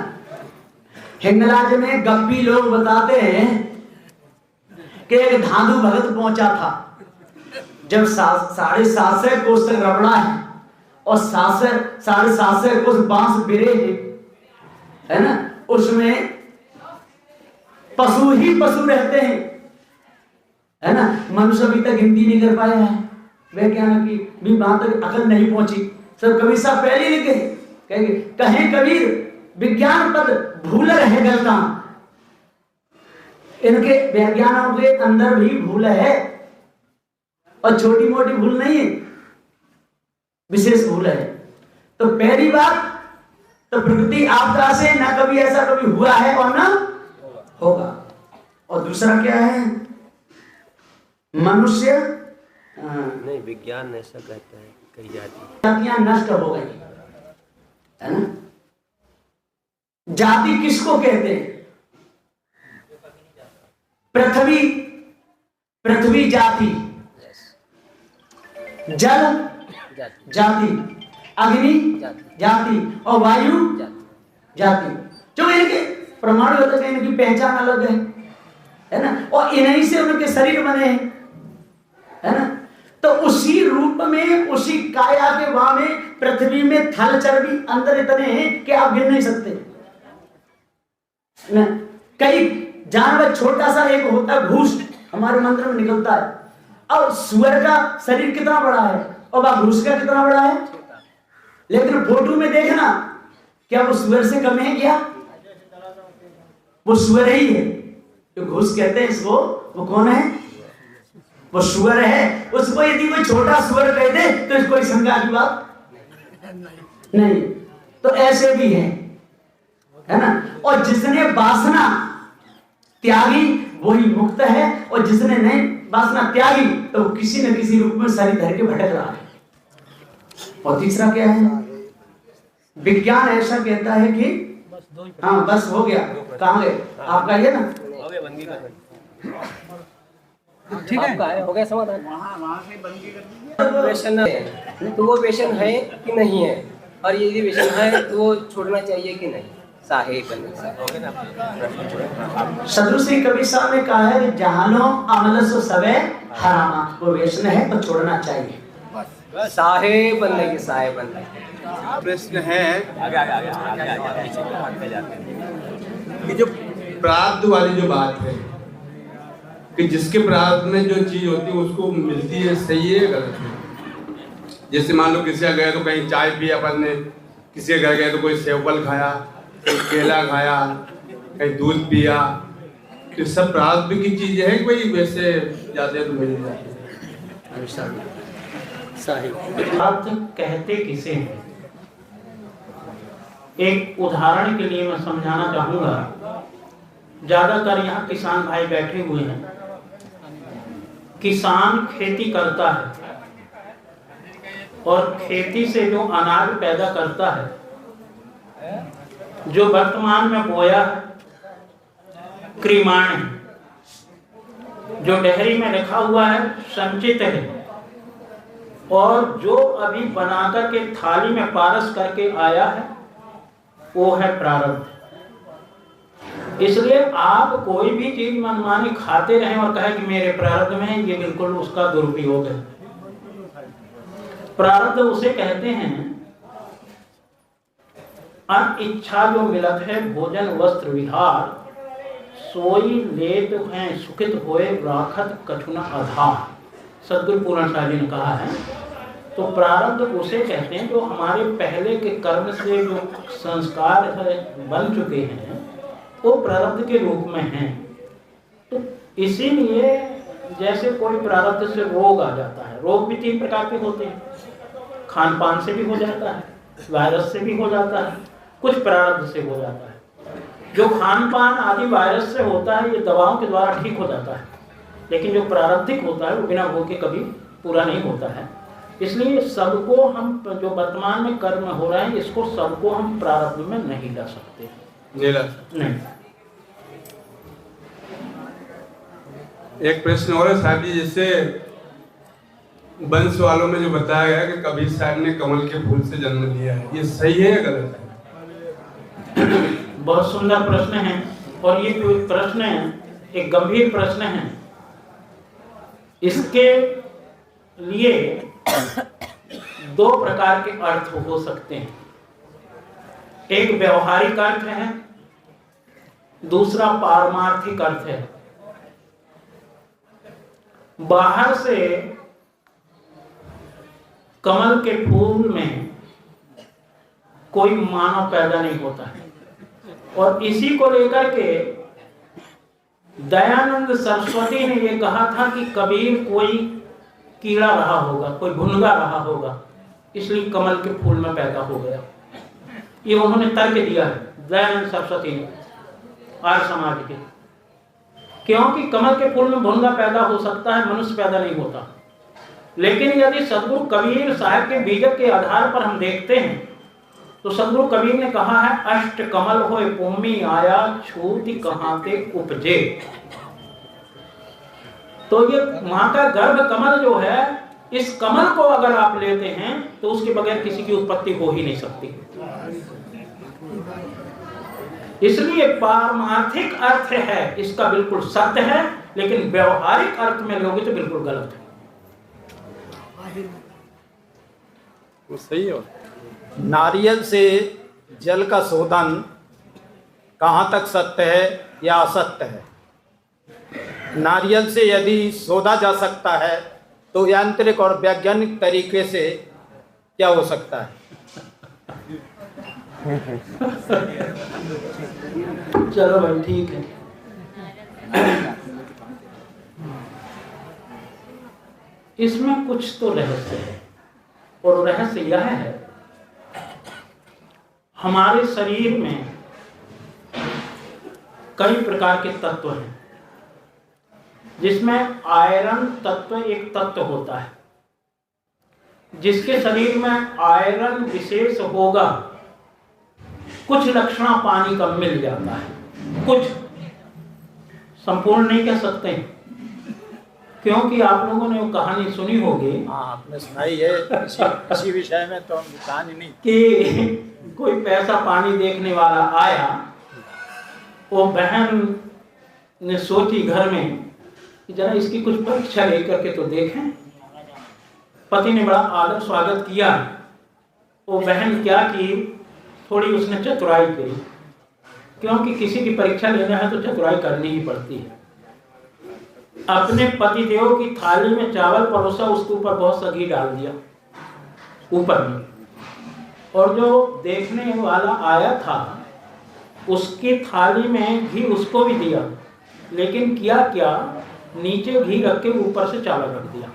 हिंगलाज में गप्पी लोग बताते हैं कि एक धाधु भगत पहुंचा था, जब 750 कोस तक रबड़ा है और 750 कोस बांस बिरे है ना, उसमें पशु ही पशु रहते हैं, है ना। मनुष्य अभी तक गिनती नहीं कर पाया है, वैज्ञानिक की भी वहां तक अकल नहीं पहुंची। सब कबीर साहब पहले लिखे कहें कबीर विज्ञान पद भूल रहे गलता, इनके वैज्ञानिकों के अंदर भी भूल है, और छोटी मोटी भूल नहीं है, विशेष भूल है। तो पहली बात तो प्रकृति आपदा से न कभी ऐसा कभी हुआ है और न होगा। और दूसरा क्या है, मनुष्य नहीं, विज्ञान ऐसा कहता है कई जातियां नष्ट हो गई, है ना। जाति किसको कहते हैं? पृथ्वी जाति, जल जाति, अग्नि जाति और वायु जाति। जो इनके परमाणु होते हैं, इनकी पहचान अलग है ना। और इन्हीं से उनके शरीर बने हैं, है ना। तो उसी रूप में, उसी काया के वहां में पृथ्वी में थल चर्बी अंदर इतने हैं कि आप गिन नहीं सकते ना। कई जानवर, छोटा सा एक होता है घूस, हमारे मंत्र में निकलता है। और सुअर का शरीर कितना बड़ा है और वह घूस का कितना बड़ा है, लेकिन फोटो में देखना, क्या वो सुअर से कम है क्या? वो सुअर ही है। जो घूस कहते हैं इसको, वो कौन है? वो सुअर है। उसको यदि कोई छोटा सुअर कह दे तो इसको कोई शंका की बात नहीं। तो ऐसे भी है ना। और जिसने वासना त्यागी वही मुक्त है, और जिसने नहीं वासना त्यागी तो किसी न किसी रूप में शरीर धर के भटक रहा है। और तीसरा क्या है, विज्ञान ऐसा कहता है कि हाँ बस हो गया, कहाँ गए आपका ये ना, ठीक है, हो गया समाधान। वहाँ से बंदी कर पेशेंट है तो वो पेशेंट है कि नहीं है, और यदि पेशेंट है तो वो छोड़ना चाहिए कि नहीं, साहे करने से। सदुसी कबीर साहब ने कहा है, जहानो अमल सो सबे हरामा, वो वैष्णव है तो छोड़ना चाहिए। साहे बनने के, साहे बनने प्रश्न है कि जो प्रारब्ध वाली जो बात है कि जिसके प्रारब्ध में जो चीज होती है उसको मिलती है, सही है गलत है? जैसे मान लो किसी का गए तो कहीं चाय पिया अपन ने, किसी के घर गए तो कोई सेवफल खाया, कोई केला खाया, कहीं दूध पिया, तो सब प्रारब्ध की चीज है कि भाई वैसे जाते तो मिल जाते? प्रारब्ध कहते किसे हैं? एक उदाहरण के लिए मैं समझाना चाहूंगा। ज्यादातर यहाँ किसान भाई बैठे हुए हैं। किसान खेती करता है और खेती से जो अनाज पैदा करता है, जो वर्तमान में बोया क्रिमाण है, जो डेहरी में रखा हुआ है संचित है, और जो अभी बनाकर के थाली में पारस करके आया है वो है प्रारब्ध। इसलिए आप कोई भी चीज मनमानी खाते रहें और कहे कि मेरे प्रारब्ध में है, ये बिल्कुल उसका दुरुपयोग है। प्रारब्ध उसे कहते हैं अन इच्छा जो मिलत है भोजन वस्त्र विहार, सोई लेत हैं सुखित होए राखत कछुना आधार। सदगुरु पूर्ण शाह जी ने कहा है। तो प्रारब्ध उसे कहते हैं जो हमारे पहले के कर्म से जो संस्कार बन चुके हैं वो प्रारब्ध के रूप में हैं। तो इसीलिए जैसे कोई प्रारब्ध से रोग आ जाता है, रोग भी 3 प्रकार के होते हैं, खान पान से भी हो जाता है, वायरस से भी हो जाता है, कुछ प्रारब्ध से हो जाता है। जो खान पान आदि वायरस से होता है ये दवाओं के द्वारा ठीक हो जाता है, लेकिन जो प्रारब्धिक होता है वो बिना भोग के कभी पूरा नहीं होता है। इसलिए सबको हम जो वर्तमान में कर्म हो रहे हैं इसको सबको हम प्रारब्ध में नहीं ला सकते, नहीं। एक प्रश्न और है साहब जी, जिससे वंश वालों में जो बताया गया कि कबीर साहब ने कमल के फूल से जन्म लिया है, ये सही है या गलत है? बहुत सुंदर प्रश्न है और ये जो प्रश्न है एक गंभीर प्रश्न है। इसके लिए 2 प्रकार के अर्थ हो सकते हैं। एक व्यवहारिक अर्थ है, दूसरा पारमार्थिक अर्थ है। बाहर से कमल के फूल में कोई मानव पैदा नहीं होता है और इसी को लेकर के दयानंद सरस्वती ने ये कहा था कि कबीर कोई कीड़ा रहा होगा, कोई भुनगा रहा होगा, इसलिए कमल के फूल में पैदा हो गया। ये उन्होंने तर्क दिया है दयानंद सरस्वती ने आर्य समाज के, क्योंकि कमल के फूल में भुनगा पैदा हो सकता है, मनुष्य पैदा नहीं होता। लेकिन यदि सदगुरु कबीर साहब के बीजक के आधार पर हम देखते हैं तो सदगुरु कबीर ने कहा है अष्ट कमल होए भूमि आया छूति कहां ते उपजे। तो ये मां का गर्भ कमल जो है, इस कमल को अगर आप लेते हैं तो उसके बगैर किसी की उत्पत्ति हो ही नहीं सकती। इसलिए पारमार्थिक अर्थ है इसका बिल्कुल सत्य है, लेकिन व्यवहारिक अर्थ में लोगे तो बिल्कुल गलत है। वो सही है। नारियल से जल का शोधन कहाँ तक सत्य है या असत्य है? नारियल से यदि शोधा जा सकता है तो यांत्रिक और वैज्ञानिक तरीके से क्या हो सकता है? चलो भाई ठीक है। इसमें कुछ तो रहस्य है और रहस्य यह है हमारे शरीर में कई प्रकार के तत्व हैं, जिसमें आयरन तत्व एक तत्व होता है। जिसके शरीर में आयरन विशेष होगा कुछ लक्षण पानी का मिल जाता है, कुछ संपूर्ण नहीं कह सकते, क्योंकि आप लोगों ने वो कहानी सुनी होगी। हाँ, आपने सुनाई है इसी विषय में तो हम कहानी नहीं कि कोई पैसा पानी देखने वाला आया, वो बहन ने सोची घर में कि जरा इसकी कुछ परीक्षा लेकर के तो देखें। पति ने बड़ा आदर स्वागत किया। वो बहन क्या की, थोड़ी उसने चतुराई करी, क्योंकि किसी की परीक्षा लेना है तो चतुराई करनी ही पड़ती है। अपने पति देव की थाली में चावल परोसा, उसके ऊपर बहुत सा घी डाल दिया ऊपर में, और जो देखने वाला आया था उसकी थाली में घी उसको भी दिया, लेकिन किया क्या, नीचे घी रख के ऊपर से चावल रख दिया।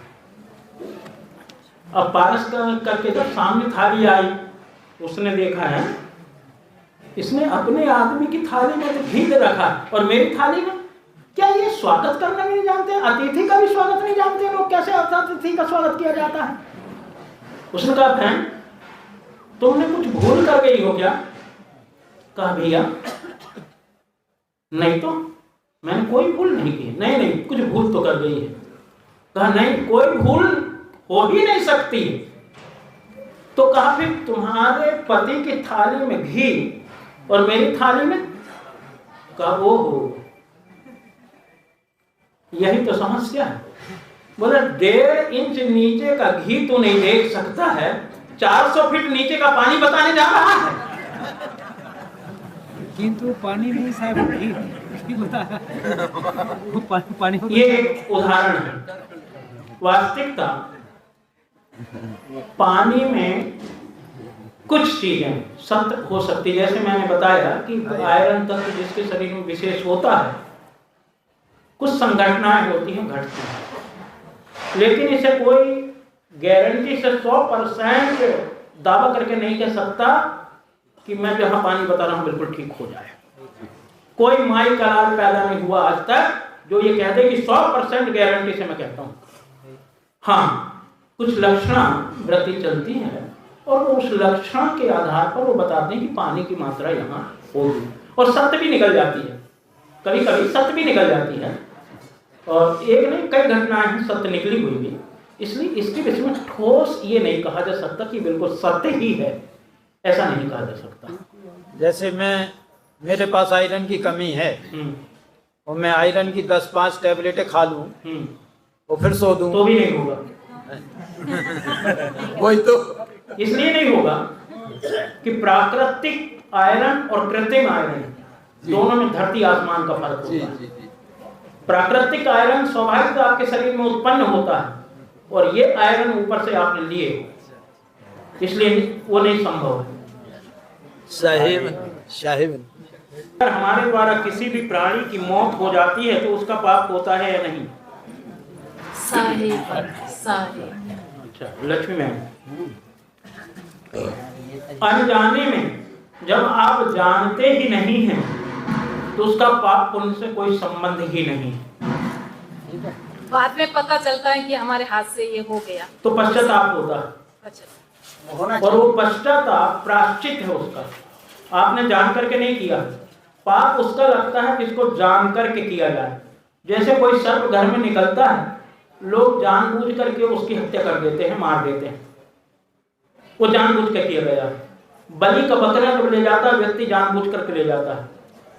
अब पारस करके जब सामने थाली आई, उसने देखा है इसने अपने आदमी की थाली में तो घी दे रखा और मेरी थाली में, क्या ये स्वागत करना भी नहीं जानते? अतिथि का भी स्वागत नहीं जानते लोग, कैसे अतिथि का स्वागत किया जाता है? उसने कहा बहन तुमने कुछ भूल कर गई हो क्या? कहा भैया नहीं तो मैंने कोई भूल नहीं की। नहीं नहीं, कुछ भूल तो कर गई है। कहा नहीं, कोई भूल हो ही नहीं सकती। तो कहा फिर तुम्हारे पति की थाली में घी और मेरी थाली में का वो हो। यही तो समस्या है। बोले 1.5 इंच नीचे का घी तो नहीं देख सकता है, 400 फीट नीचे का पानी बताने जा रहा है। किंतु पानी नहीं साहब, घी बताया वो पानी ये एक उदाहरण है। वास्तविकता पानी में कुछ चीजें सत्य हो सकती है, जैसे मैंने बताया कि आयरन तत्व जिसके शरीर में विशेष होता है, कुछ संघटनाएं होती हैं, घटती हैं, लेकिन इसे कोई गारंटी से 100% दावा करके नहीं कह सकता कि मैं जहां पानी बता रहा हूं बिल्कुल ठीक हो जाए। कोई माई का लाल पैदा नहीं हुआ आज तक जो ये कह दे कि 100% गारंटी से मैं कहता हूं। हाँ, कुछ लक्षण वृत्ति चलती है और उस लक्षण के आधार पर वो बताते हैं कि पानी की मात्रा यहाँ होगी, और सत्य भी निकल जाती है। कभी कभी सत्य भी निकल जाती है, और एक नहीं कई घटनाएं हैं सत्य निकली हुई भी। इसलिए इसके विषय में ठोस ये नहीं कहा जा सकता कि बिल्कुल सत्य ही है, ऐसा नहीं कहा जा सकता। जैसे मेरे पास आयरन की कमी है और मैं आयरन की 10-5 टैबलेटें खा लूं और फिर सो दूं तो भी नहीं होगा। वही तो इसलिए नहीं होगा कि प्राकृतिक आयरन और कृत्रिम आयरन दोनों में धरती आसमान का फर्क होता है। प्राकृतिक आयरन स्वाभाविक आपके शरीर में उत्पन्न होता है, और ये आयरन ऊपर से आपने लिए, इसलिए वो नहीं संभव है। साहिब अगर हमारे द्वारा किसी भी प्राणी की मौत हो जाती है तो उसका पाप होता है या नहीं? साहिब। अच्छा, लक्ष्मी मैम, अनजाने में जब आप जानते ही नहीं हैं तो उसका पाप पुण्य से कोई संबंध ही नहीं। बाद में पता चलता है कि हमारे हाथ से ये हो गया तो पश्चाताप होता है। अच्छा, और वो पश्चाताप प्रायश्चित है उसका, आपने जान करके नहीं किया। पाप उसका लगता है जिसको जान करके किया जाए। जैसे कोई सर्प घर में निकलता है, लोग जानबूझ करके उसकी हत्या कर देते हैं, मार देते हैं, वो जानबूझ कर किया गया है। बलि का बकरा जब ले जाता है व्यक्ति जानबूझ करके ले जाता है।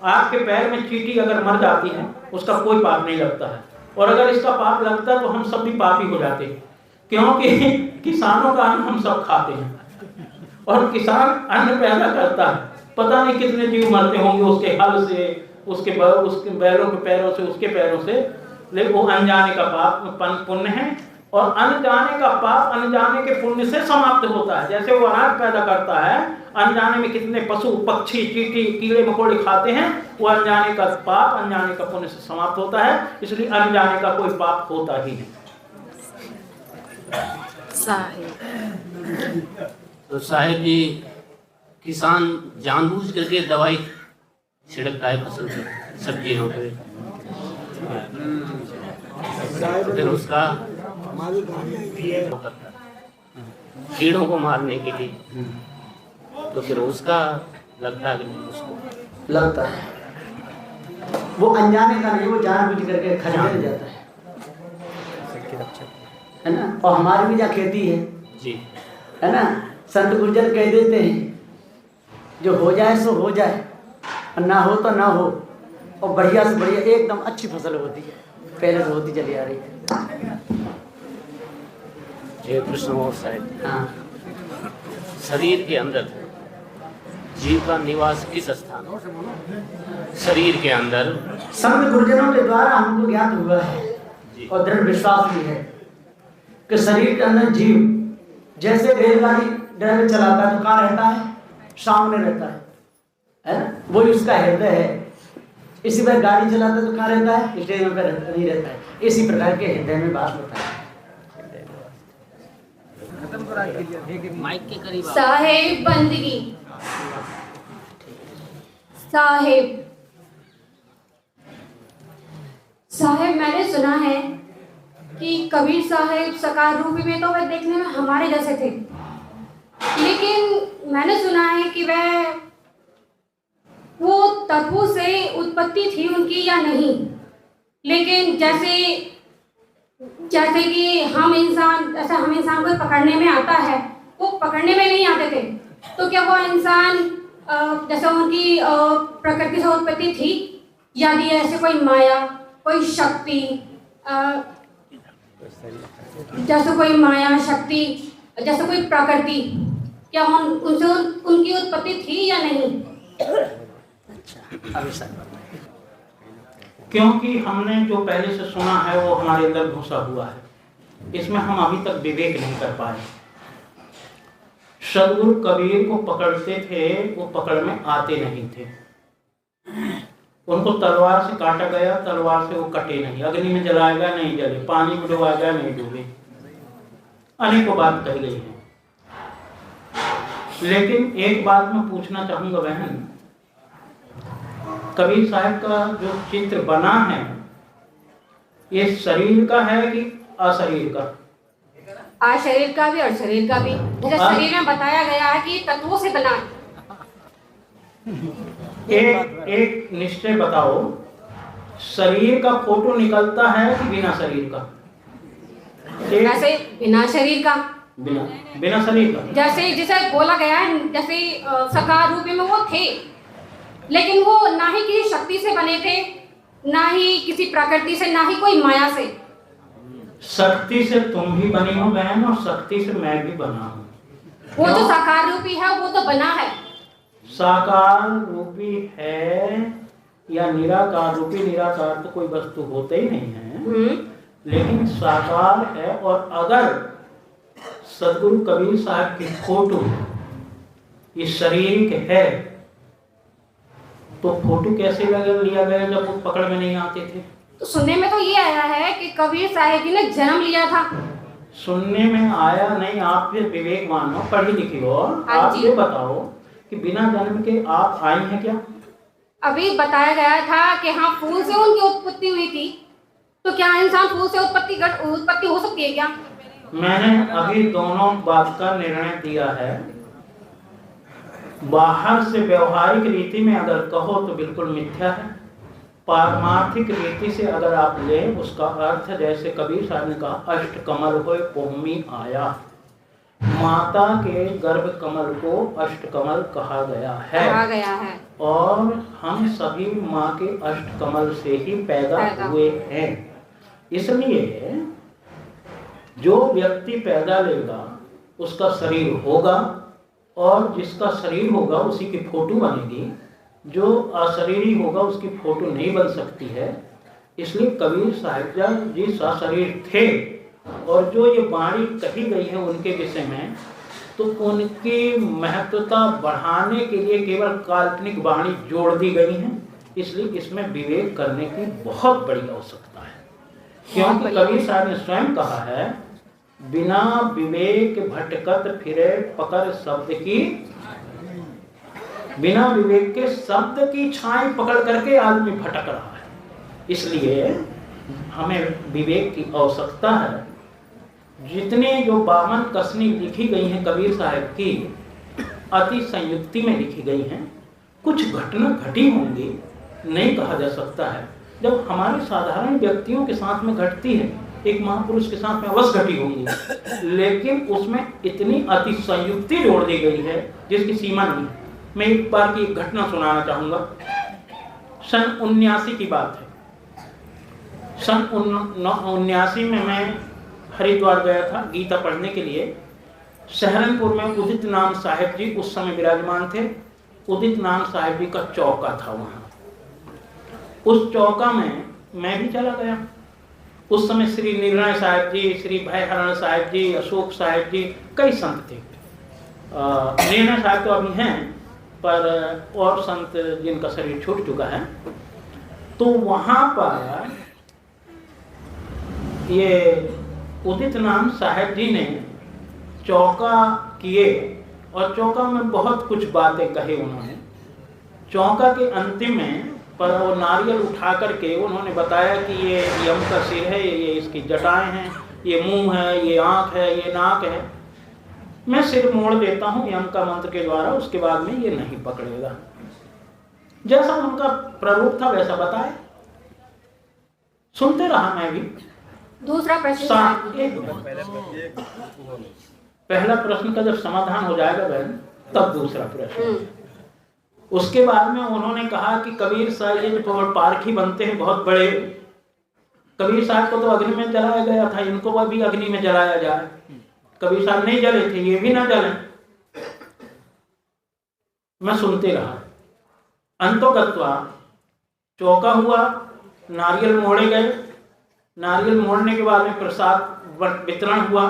आपके पैर में चींटी अगर मर जाती है उसका कोई पाप नहीं लगता है, और अगर इसका पाप लगता है तो हम सब भी पापी हो जाते हैं, क्योंकि किसानों का अन्न हम सब खाते हैं और किसान अन्न पैदा करता है। पता नहीं कितने जीव मरते होंगे उसके हल से, उसके बैलों के पैरों से, उसके पैरों से, लेकिन वो अनजाने का पाप पुण्य है, और अनजाने का पाप अनजाने के पुण्य से समाप्त होता है। जैसे वो अनाज पैदा करता है, अनजाने में कितने पशु पक्षी चींटी कीड़े मकोड़े खाते हैं, वो अनजाने का पाप अनजाने का पुण्य से समाप्त होता है। इसलिए अनजाने का कोई पाप होता ही नहीं। तो साहिब जी, किसान जानबूझ करके दवाई छिड़कता है फसल पे, सब्जियों पे, फिर उसका कीड़ों को मारने के लिए, तो फिर उसका लगता है कि उसको लगता है वो अनजाने का नहीं, वो जानबूझ करके खरीद जाता है ना। और हमारी भी जहाँ खेती है जी, है ना, संत गुर्जर कह देते हैं जो हो जाए सो हो जाए, और ना हो तो ना हो, और बढ़िया से बढ़िया एकदम अच्छी फसल होती है, पहले से होती चली आ रही है। एक प्रश्न और साहिब, हाँ, शरीर के अंदर जीव का निवास किस स्थान? शरीर के अंदर संत गुरुजनों के द्वारा हमको ज्ञात हुआ है और दृढ़ विश्वास भी है कि शरीर के अंदर जीव जैसे रेलगाड़ी ड्राइवर चलाता है तो कहाँ रहता है? सामने रहता है ना, वही उसका हृदय है। इसी पर गाड़ी चलाता है तो कहाँ रहता है? स्टेशन पर नहीं रहता है। इसी प्रकार के हृदय में बात होता है। माइक के करीब साहेब बंदगी, साहेब मैंने सुना है कि कबीर साहेब साकार रूप में तो वह देखने में हमारे जैसे थे, लेकिन मैंने सुना है कि वह वो तत्वों से उत्पत्ति थी उनकी या नहीं। लेकिन जैसे कि हम इंसान को पकड़ने में आता है, वो पकड़ने में नहीं आते थे, तो क्या वो इंसान जैसे उनकी प्रकृति से उत्पत्ति थी यदि ऐसे कोई माया, कोई शक्ति, जैसे कोई माया शक्ति, जैसे कोई प्रकृति, क्या उनसे उनकी उत्पत्ति थी या नहीं? क्योंकि हमने जो पहले से सुना है वो हमारे अंदर घुसा हुआ है, इसमें हम अभी तक विवेक नहीं कर पाए। सदगुरु कबीर को पकड़ते थे, वो पकड़ में आते नहीं थे। उनको तलवार से काटा गया, तलवार से वो कटे नहीं, अग्नि में जलाएगा नहीं जले, पानी में डुबाएगा नहीं डूबे, अनेकों बात कही गई है। लेकिन एक बात मैं पूछना चाहूंगा बहन, कबीर साहब का जो चित्र बना है ये शरीर का है कि अशरीर का? शरीर का भी और शरीर का भी। जैसे शरीर में बताया गया है कि तत्वों से बना है। एक निश्चय बताओ, शरीर का फोटो निकलता है कि बिना शरीर का? वैसे बिना शरीर का। बिना शरीर का। जैसे जिसे बोला गया है, जैसे साकार रूप में वो थे, लेकिन वो ना ही किसी शक्ति से बने थे, ना ही किसी प्रकृति से, ना ही कोई माया से। शक्ति से तुम भी बनी हो बहन, और शक्ति से मैं भी बना हूँ। वो जो साकार रूपी है वो तो बना है। साकार रूपी है या निराकार रूपी? निराकार तो कोई वस्तु होते ही नहीं है, लेकिन साकार है। और अगर सदगुरु कबीर साहब की फोटो ये शरीर के है तो फोटो कैसे लिया गया जब वो पकड़ में नहीं आते थे? तो सुनने में तो ये आया है कि कबीर साहब जी ने जन्म लिया था। सुनने में आया नहीं, आप फिर विवेकवान हो, पढ़ी लिखी हो, आप ये बताओ कि बिना जन्म के आप आई हैं क्या? अभी बताया गया था कि हाँ फूल से उनकी उत्पत्ति हुई थी, तो क्या इंसान फूल से उत्पत्ति हो सकती है क्या? मैंने अभी दोनों बात का निर्णय दिया है। बाहर से व्यवहारिक रीति में अगर कहो तो बिल्कुल मिथ्या है, पारमार्थिक रीति से अगर आप ले उसका अर्थ जैसे कबीर साहब ने कहा अष्ट कमल होए पोहमी आया, माता के गर्भ कमल को अष्ट कमल कहा गया है। और हम सभी माँ के अष्ट कमल से ही पैदा हुए हैं। इसलिए जो व्यक्ति पैदा लेगा उसका शरीर होगा, और जिसका शरीर होगा उसी की फोटो बनेगी, जो अशरीरी होगा उसकी फोटो नहीं बन सकती है। इसलिए कबीर साहिब जी सशरीर थे, और जो ये वाणी कही गई है उनके विषय में, तो उनकी महत्वता बढ़ाने के लिए केवल काल्पनिक वाणी जोड़ दी गई है। इसलिए इसमें विवेक करने की बहुत बड़ी आवश्यकता है, क्योंकि कबीर साहब ने स्वयं कहा है बिना विवेक भटकत फिरे पकड़ शब्द की, बिना विवेक के शब्द की छाई पकड़ करके आदमी भटक रहा है। इसलिए हमें विवेक की आवश्यकता है। जितने जो 52 कसनी लिखी गई हैं कबीर साहब की, अति संयुक्ति में लिखी गई हैं। कुछ घटना घटी होंगी, नहीं कहा जा सकता है। जब हमारे साधारण व्यक्तियों के साथ में घटती है, एक महापुरुष के साथ में अवश्य घटी होंगी, लेकिन उसमें इतनी अति संयुक्ति जोड़ दी गई है जिसकी सीमा नहीं। मैं एक बार की एक घटना सुनाना चाहूंगा। सन 79 की बात है। सन 79 में मैं हरिद्वार गया था गीता पढ़ने के लिए। सहारनपुर में उदित नाम साहिब जी उस समय विराजमान थे। उदित नाम साहिब जी का चौका था वहाँ। उस चौका में मैं भी चला गया। उस समय श्री निर्णय साहिब जी, श्री भयहरण साहिब जी, अशोक साहिब जी, कई संत थे। निर्णय साहिब तो अभी हैं, पर और संत जिनका शरीर छूट चुका है। तो वहाँ पर ये उदित नाम साहिब जी ने चौका किए, और चौका में बहुत कुछ बातें कही उन्होंने। चौका के अंतिम में पर वो नारियल उठा करके उन्होंने बताया कि ये यम का सिर है, ये इसकी जटाएं हैं, ये मुंह है, ये आँख है, ये नाक है। मैं सिर मोड़ देता हूँ यम का मंत्र के द्वारा, उसके बाद में ये नहीं पकड़ेगा। जैसा उनका प्रारूप था वैसा बताए, सुनते रहा मैं भी। दूसरा प्रश्न, पहला प्रश्न का जब समाधान हो जाएगा बहन, तब दूसरा प्रश्न। उसके बाद में उन्होंने कहा कि कबीर साहब ये जो पारखी बनते हैं बहुत बड़े, कबीर साहब को तो अग्नि में जलाया गया था, इनको भी अग्नि में जलाया जाए। कबीर साहब नहीं जले थे, ये भी ना जले। मैं सुनते रहा। अंतोगत्वा चौका हुआ, नारियल मोड़े गए। नारियल मोड़ने के बाद में प्रसाद वितरण हुआ।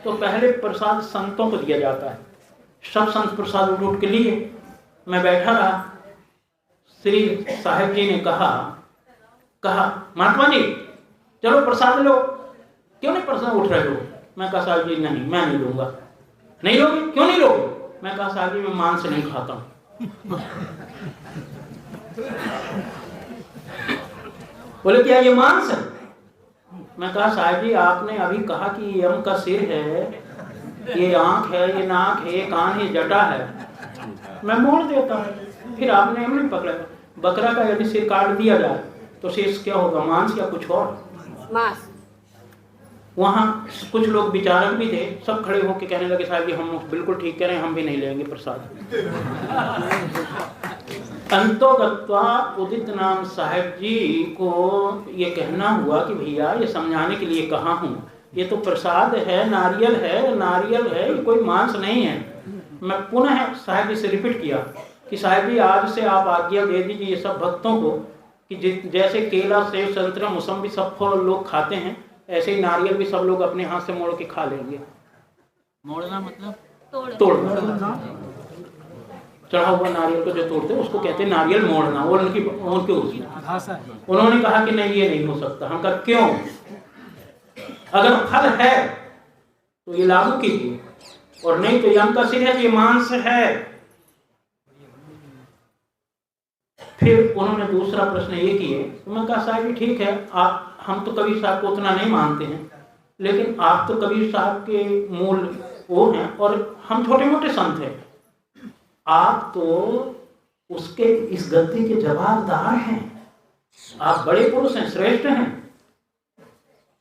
तो पहले प्रसाद संतों को दिया जाता है। सब संत प्रसाद उठ के लिए। मैं बैठा रहा। श्री साहिब जी ने कहा महात्मा जी चलो प्रसाद लो। क्यों नहीं प्रसाद उठ रहे हो? मैं कहा साहब जी नहीं, मैं नहीं लूंगा। नहीं लोगे? क्यों नहीं लोगे? मैं कहा साहब जी मैं मांस नहीं खाता हूं। बोले क्या ये मांस है? मैं कहा साहब जी आपने अभी कहा कि ये यम का सिर है, ये आंख है, ये नाक है, ये कान है, जटा है, मैं मोड़ देता हूँ। फिर आपने यम नहीं पकड़ा। बकरा का यदि सिर काट दिया जाए तो शेष क्या होगा? मांस या कुछ और? मांस। वहाँ कुछ लोग विचारक भी थे, सब खड़े होकर कहने लगे साहब जी हम बिल्कुल ठीक कह रहे हैं, हम भी नहीं लेंगे प्रसाद। अंतोगत्वा उदित नाम साहिब जी को ये कहना हुआ कि भैया ये समझाने के लिए कहा हूँ, ये तो प्रसाद है, नारियल है, ये कोई मांस नहीं है। मैं पुनः साहिब जी से रिपीट किया कि साहिब जी आज से आप आज्ञा दे दीजिए ये सब भक्तों को कि जैसे केला, सेब, संतरा, मौसम्बी सब फल लोग खाते हैं, ऐसे ही नारियल भी सब लोग अपने हाथ से मोड़ के खा लेंगे। मोड़ना मतलब तोड़ना। चढ़ा हुआ नारियल को जो तोड़ते हैं उसको कहते हैं नारियल मोड़ना। और उनके उसमें उन्होंने कहा कि नहीं ये नहीं हो सकता। हम कहा क्यों? अगर फल है तो ये लागू कीजिए, और नहीं तो यम का सिर है, ये मांस है। फिर उन्होंने दूसरा प्रश्न ये किए। तो मैं कहा साहब जी ठीक है, आप हम तो कबीर साहब को उतना नहीं मानते हैं, लेकिन आप तो कबीर साहब के मूल वो हैं और हम छोटे मोटे संत हैं। आप तो उसके इस गलती के जवाबदार हैं। आप बड़े पुरुष हैं, श्रेष्ठ हैं।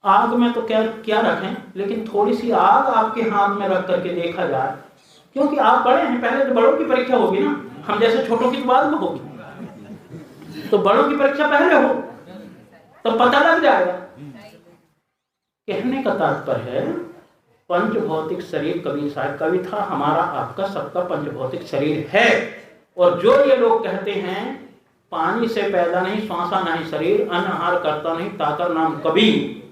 आग में तो क्या रखें, लेकिन थोड़ी सी आग आपके हाथ में रख करके देखा जाए, क्योंकि आप बड़े हैं। पहले तो बड़ों की परीक्षा होगी ना, हम जैसे छोटों की बाद में होगी। तो बड़ों की परीक्षा पहले हो तो पता लग जाएगा। कहने का तात्पर्य है पंच भौतिक शरीर कबीर साहब का भी था, हमारा आपका सबका पंच भौतिक शरीर है। और जो ये लोग कहते हैं पानी से पैदा नहीं, श्वासा नहीं शरीर, अन्न आहार करता नहीं, ताकर नाम कबीर,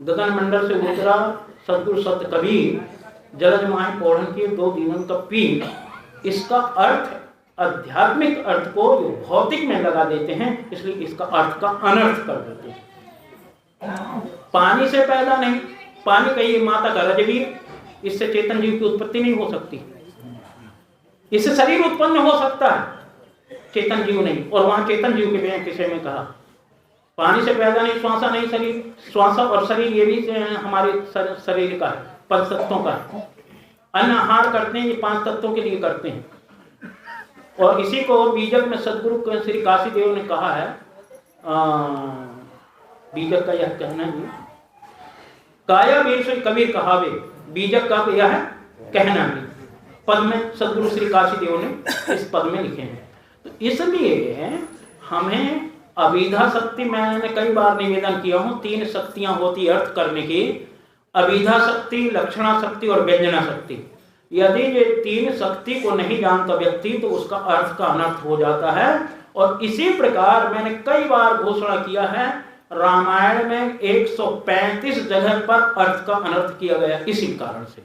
गगन मंडल से उतरा सदगुरु सत्य कबीर, जलज माही पौढ़न की दो दीनन का पीर। इसका अर्थ आध्यात्मिक अर्थ को जो भौतिक में लगा देते हैं, इसलिए इसका अर्थ का अनर्थ कर देते हैं। पानी से पैदा नहीं, पानी कहिए माता का रजवीर, इससे चेतन जीव की उत्पत्ति नहीं हो सकती। इससे शरीर उत्पन्न हो सकता है, चेतन जीव नहीं। और वहां चेतन जीव के विषय में कहा पानी से पैदा नहीं, श्वासा नहीं शरीर, श्वासा और शरीर ये भी हमारे शरीर का है, पंच तत्वों का है। अन्न आहार करते हैं, ये 5 तत्वों के लिए करते हैं। और इसी को बीजक में सदगुरु श्री काशीदेव ने कहा है, बीजक का यह कहना है, काया वीर श्री कबीर कहावे, बीजक का यह है कहना भी। पद में सदगुरु श्री काशीदेव ने इस पद में लिखे हैं। तो इसलिए हमें अभिधा शक्ति, मैंने कई बार निवेदन किया हूं, 3 शक्तियां होती अर्थ करने की, अभिधा शक्ति, लक्षणा शक्ति और व्यंजना शक्ति। यदि ये 3 शक्ति को नहीं जानता व्यक्ति तो उसका अर्थ का अनर्थ हो जाता है। और इसी प्रकार मैंने कई बार घोषणा किया है, रामायण में 135 जगह पर अर्थ का अनर्थ किया गया इसी कारण से।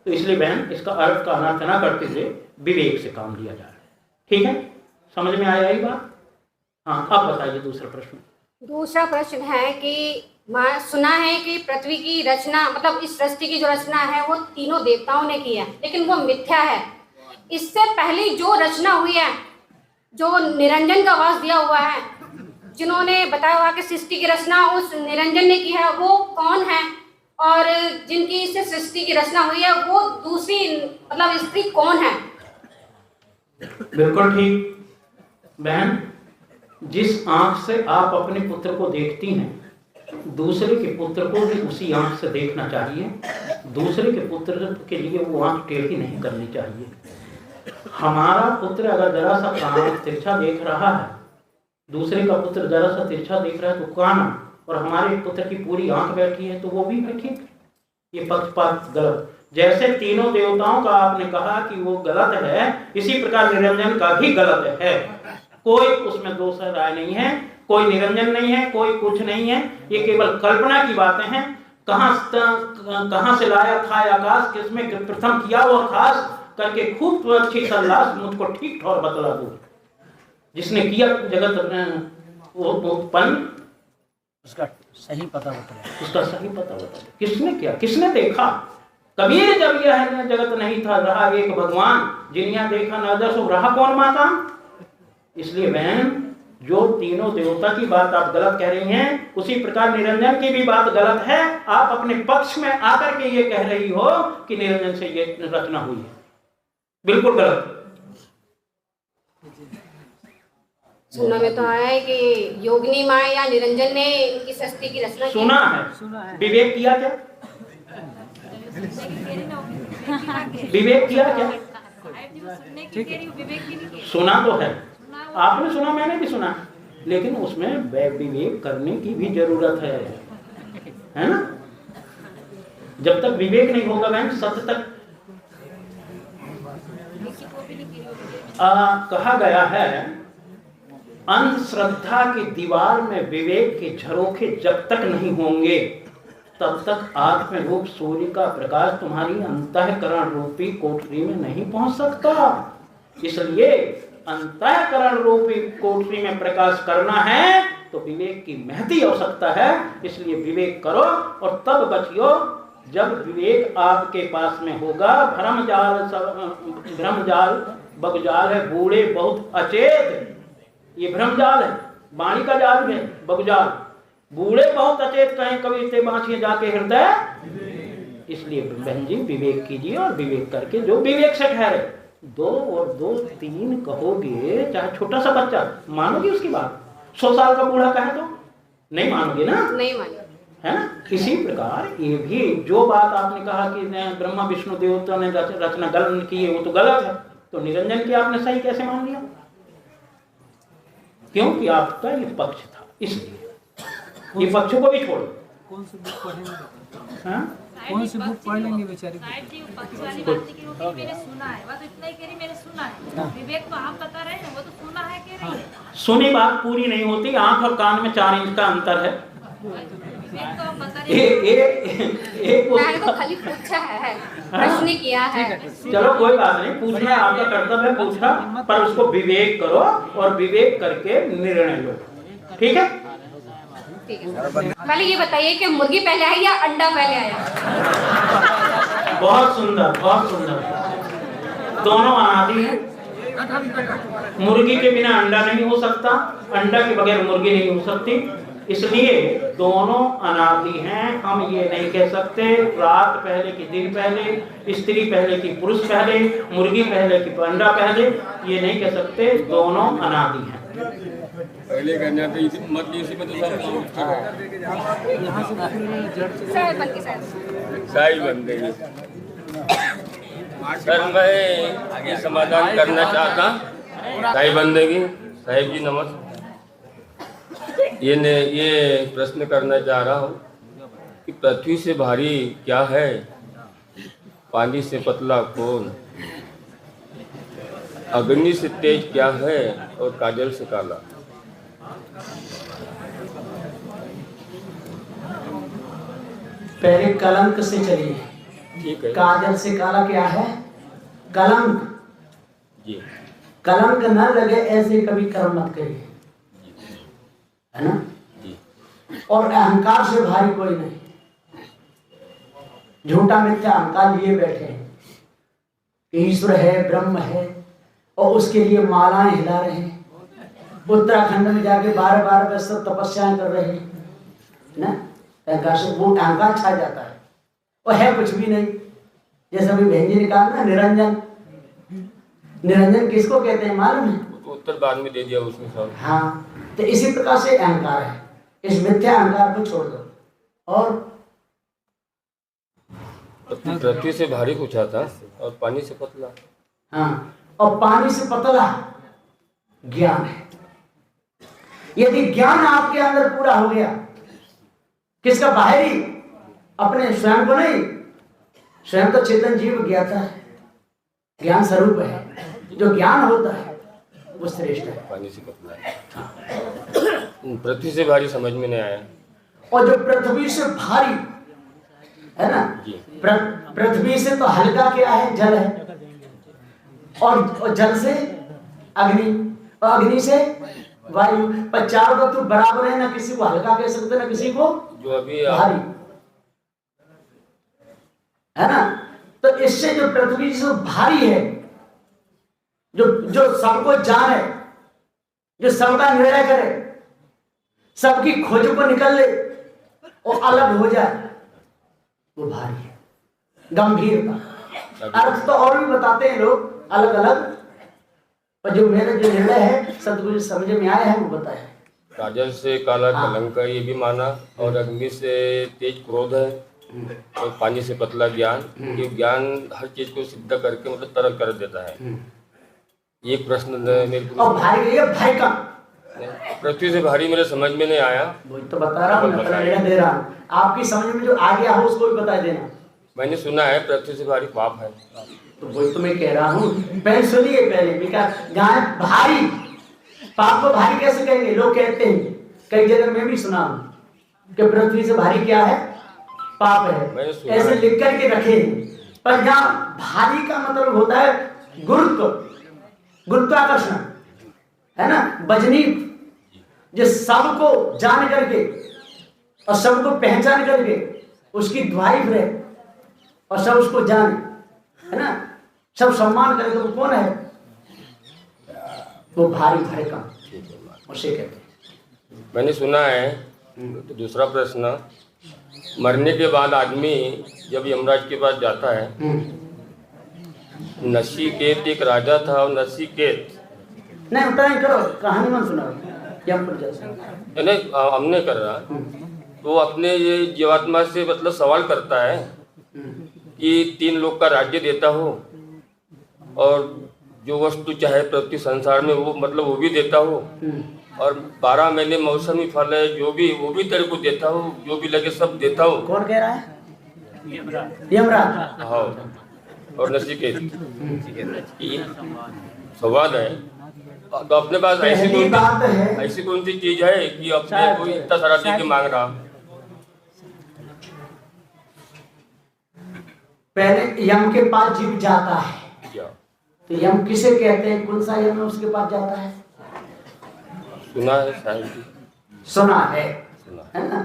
तो इसलिए बहन इसका अर्थ का अनर्थ न करते हुए विवेक से काम लिया जाए। ठीक है, समझ में आया ये बात? हाँ, अब बताइए दूसरा प्रश्न। दूसरा प्रश्न है कि मैं सुना है कि पृथ्वी की रचना, मतलब इस सृष्टि की जो रचना है वो तीनों देवताओं ने की है, लेकिन वो मिथ्या है। इससे पहले जो रचना हुई है, जो निरंजन का वास दिया हुआ है, जिन्होंने बताया हुआ कि सृष्टि की रचना उस निरंजन ने की है, वो कौन है? और जिनकी इससे सृष्टि की रचना हुई है वो दूसरी मतलब स्त्री कौन है? बिल्कुल ठीक बहन, जिस आंख से आप अपने पुत्र को देखती हैं, दूसरे के पुत्र को भी उसी आंख से देखना चाहिए। दूसरे के पुत्र के लिए वो आंख टेढ़ी नहीं करनी चाहिए। हमारा पुत्र अगर जरा सा काम तिरछा देख रहा है, दूसरे का पुत्र जरा सा तिरछा देख रहा है तो काना, और हमारे पुत्र की पूरी आंख बैठी है तो वो भी ठीक। ये पक्षपात गलत। जैसे तीनों देवताओं का आपने कहा कि वो गलत है, इसी प्रकार निरंजन का भी गलत है। कोई उसमें दोष राय नहीं है, कोई निरंजन नहीं है, कोई कुछ नहीं है, ये केवल कल्पना की बातें हैं। कहां से लाया था आकाश, किसमें प्रथम किया वो खास, करके खूब अच्छी सलाह मुझको ठीक ठौर बतला दो। जिसने किया जगत वो उत्पन्न, उसका सही पता बता, उसका सही पता बता। किसने किया, किसने देखा? कबीर जब यह जगत नहीं था, रहा एक भगवान, जिन्हें देखा न दसो, रहा कौन माता। इसलिए बहन, जो तीनों देवता की बात आप गलत कह रही हैं, उसी प्रकार निरंजन की भी बात गलत है। आप अपने पक्ष में आकर के ये कह रही हो कि निरंजन से ये रचना हुई है, बिल्कुल गलत। सुनने में तो आया है कि योगिनी माँ या निरंजन ने इनकी सृष्टि की रचना की। सुना है। विवेक किया क्या? विवेक किया क्या? सुना तो है, आपने सुना, मैंने भी सुना, लेकिन उसमें विवेक करने की भी जरूरत है ना। जब तक विवेक नहीं होगा बहन, सत्य तक कहा गया है, अंधश्रद्धा की दीवार में विवेक के झरोखे जब तक नहीं होंगे, तब तक आत्म रूप सूर्य का प्रकाश तुम्हारी अंतःकरण रूपी कोठरी में नहीं पहुंच सकता। इसलिए अंतःकरण रूपी कोठरी में प्रकाश करना है तो विवेक की महती आवश्यकता है। इसलिए विवेक करो और तब बचियो। जब विवेक आपके पास में होगा, भ्रमजाल बगजाल है, बूढ़े बहुत अचेत, ये भ्रमजाल है, वाणी का जाल है बगजाल, बूढ़े बहुत अचेत कहें कभी से बाँचिए जाके हृदय। इसलिए बहन जी विवेक कीजिए, और विवेक करके जो विवेक से ठहरे, 2 और 2 3 कहोगे, चाहे छोटा सा बच्चा, मानोगे उसकी बात? 100 साल का बूढ़ा कहे तो नहीं मानोगे ना, नहीं मानोगे, है ना। इसी प्रकार ये भी जो बात आपने कहा कि ब्रह्मा विष्णु देवता ने रचना गलत की है, वो तो गलत है, तो निरंजन की आपने सही कैसे मान लिया? क्योंकि आपका ये पक्ष था, इसलिए ये पक्ष को भी छोड़ो। कौन सी बुक पढ़ेंगे? हाँ? कौन सी बुक पढ़ लेंगे बेचारे? मैंने सुना है, वो तो इतना ही कह रही, मैंने सुना है। विवेक तो आप बता रहे हैं, वो तो सुना है कि नहीं? सुनी बात पूरी नहीं होती। आंख और कान में 4 इंच का अंतर है। मैंने तो खाली पूछा है, प्रश्न किया है। चलो कोई बात नहीं, पूछना आपका कर्तव्य है, पूछना, पर उसको विवेक करो और विवेक करके निर्णय लो। ठीक है? पहले ये बताइए कि मुर्गी पहले आई या अंडा पहले आया? बहुत सुंदर, बहुत सुंदर। दोनों अनादि हैं। मुर्गी के बिना अंडा नहीं हो सकता, अंडा के बगैर मुर्गी नहीं हो सकती। इसलिए दोनों अनादि हैं। हम ये नहीं कह सकते रात पहले की दिन पहले, स्त्री पहले की पुरुष पहले, मुर्गी पहले की अंडा पहले, ये नहीं कह सकते। दोनों अनादि हैं। पहले करना तो इसी मत इसी में तो सब शाही बन गई। सर मैं आगे समाधान करना चाहता, शाही बंदेगी। साहिब जी नमस्ते। ये प्रश्न करना चाह रहा हूँ कि पृथ्वी से भारी क्या है, पानी से पतला कौन, अग्नि से तेज क्या है और काजल से काला। पहले कलंक से चलिए। ठीक है। काजल से काला क्या है? कलंक। जी। कलंक न लगे ऐसे कभी कर्म मत करिए, है ना। जी। और अहंकार से भारी कोई नहीं। झूठा मिथ्या अहंकार लिए बैठे हैं कि ईश्वर है, ब्रह्म है, और उसके लिए मालाएं हिला रहे हैं। उत्तराखंड में जाके 12-12 बजे तक तपस्याएं कर रहे हैं ना। अहंकार से वो अहंकार छा जाता है, और है कुछ भी नहीं। जैसे अभी बहन जी ने कहा ना, निरंजन। निरंजन किसको कहते हैं मालूम है? उत्तर बाद में दे दिया उसने सब। हाँ, तो इसी प्रकार से अहंकार है। इस मिथ्या अहंकार को छोड़ दो। और पृथ्वी से भारी पूछा था और पानी से पतला। हाँ, और पानी से पतला ज्ञान है। यदि ज्ञान आपके अंदर पूरा हो गया, किसका? बाहरी, अपने स्वयं को नहीं। स्वयं तो चेतन जीव ज्ञाता है, ज्ञान स्वरूप है। जो ज्ञान होता है वो श्रेष्ठ है। पानी से पतला है, पृथ्वी से भारी समझ में नहीं आया। और जो पृथ्वी से भारी है ना, पृथ्वी से तो हल्का क्या है? जल है। और जल से अग्नि, और अग्नि से वायु। पर चारों तत्व बराबर है, ना किसी को हल्का कह सकते, ना किसी को जो अभी भारी, है ना। तो इससे जो पृथ्वी से भारी है, जो सबको जाने, जो सबका निर्णय करे, सबकी खोज को निकल ले और अलग हो जाए, वो भारी है। गंभीरता अर्थ तो और भी बताते हैं लोग अलग अलग, पर जो मेरा जो निर्णय है सदगुरु समझ में आया है वो बताया। काजल से काला कलंक है, ये भी माना। और अग्नि से तेज क्रोध है, और पानी से पतला ज्ञान। ये ज्ञान हर चीज को सिद्ध करके मतलब तरल कर देता है। एक प्रश्न मेरे को, और भाई का पृथ्वी से भारी मेरे समझ में नहीं आया। वही तो बता रहा हूँ, दे रहा हूँ। आपकी समझ में जो आ गया हो उसको भी बता देना। मैंने सुना है पृथ्वी से भारी पाप है, तो वही तो मैं कह रहा हूँ। पहले सुनिए, पहले जहाँ भारी, पाप को भारी कैसे कहेंगे? लोग कहते हैं, कई जगह मैं भी सुना हूँ कि पृथ्वी से भारी क्या है? पाप है। ऐसे लिख करके रखे। पर जहाँ भारी का मतलब होता है गुरुत्वाकर्षण, है ना, वजनीक, जो सबको जान करके और सबको पहचान करके उसकी ड्राइव रहे और सब उसको जाने, है ना, सब सम्मान करके, वो कौन है? वो भारी भरकम, उसे कहते हैं। मैंने सुना है। तो दूसरा प्रश्न, मरने के बाद आदमी जब यमराज के पास जाता है, नचिकेत एक राजा था, और नचिकेत नहीं उतना ही करो, कहानी मत सुनाओ, नहीं हमने कर रहा। तो अपने ये जीवात्मा से मतलब सवाल करता है कि 3 लोग का राज्य देता हो, और जो वस्तु चाहे पृथ्वी संसार में वो मतलब वो भी देता हो, और 12 महीने मौसमी फल है जो भी, वो भी तेरे को देता हो, जो भी लगे सब देता हो। कौन कह रहा है? यमराज। हाँ, और नचिकेत संवाद है। तो अपने पास ऐसी कौन सी चीज है कि अपने को इतना सारा दे के मांग रहा? पहले यम के पास जीव जाता है, तो यम किसे कहते हैं? कौन सा यम उसके पास जाता है? सुना है शायद, सुना है ना।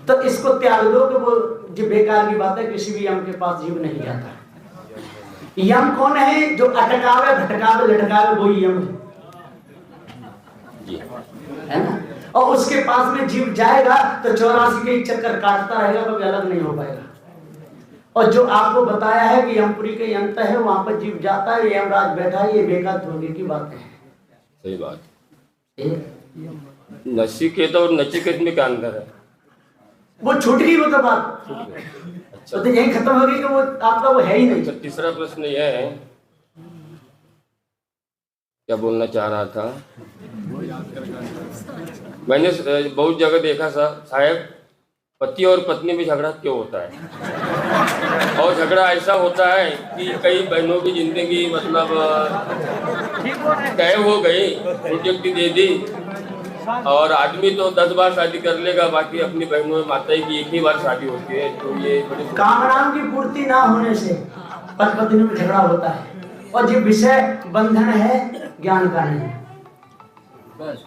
तो इसको त्याग दो कि वो जो बेकार की बात है, किसी भी यम के पास जीव नहीं जाता। यम कौन है? जो अटकावे, भटकावे, लटकावे, वही यम है ना। और उसके पास में जीव जाएगा तो 84 के चक्कर काटता रहेगा, कभी अलग नहीं हो पाएगा। और जो आपको बताया है कि यमपुरी के अंत है, वहां पर जीव जाता है, यमराज बैठा है, ये बेकार धोखे की बात है। सही बात। नचिकेत और नचिकेत में क्या अंतर है? वो छूट गई वो तो बात। अच्छा। तो यही खत्म हो गई कि वो आपका वो है ही नहीं। अच्छा, तीसरा प्रश्न ये है, क्या बोलना चाह रहा था? मैंने बहुत जगह देखा साहब, पति और पत्नी में झगड़ा क्यों होता है? और झगड़ा ऐसा होता है कि कई बहनों की जिंदगी मतलब तय हो गई, प्रोजेक्ट दे दी, और आदमी तो 10 बार शादी कर लेगा, बाकी अपनी बहनों में माता की एक ही बार शादी होती है। तो ये बड़ी कामनाओं की पूर्ति ना होने से पति पत्नी में झगड़ा होता है। और जो विषय बंधन है ज्ञान का नहीं, बस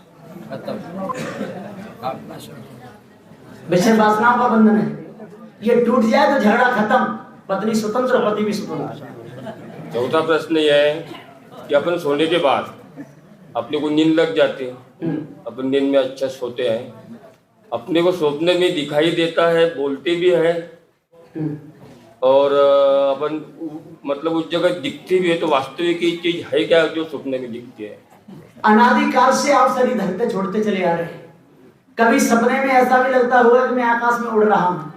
विषय वासनाओं का बंधन है। ये टूट जाए तो झगड़ा खत्म, पत्नी स्वतंत्र, पति भी स्वतंत्र। चौथा प्रश्न यह है कि अपन सोने के बाद अपने को नींद लग जाती है, अपन नींद में अच्छा सोते हैं, अपने को सपने में दिखाई देता है, बोलते भी है, और अपन मतलब उस जगह दिखती भी है। तो वास्तविक ये चीज है क्या जो सपने में दिखती है? अनादिकाल से आप शरीर धरते छोड़ते चले आ रहे हैं। कभी सपने में ऐसा भी लगता हुआ कि मैं आकाश में उड़ रहा हूँ,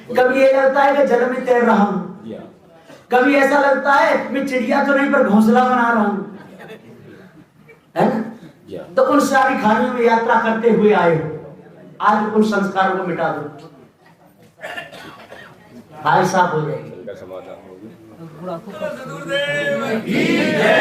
कभी ये लगता है कि जल में तैर रहा हूँ, कभी ऐसा लगता है मैं चिड़िया तो नहीं पर घोंसला बना रहा हूं, है ना? तो उन सारी खानियों में यात्रा करते हुए आए हो, आज उन संस्कारों को मिटा दो, भाई साहब हो जाएंगे। समाधान होगी। गुरुदेव की जय।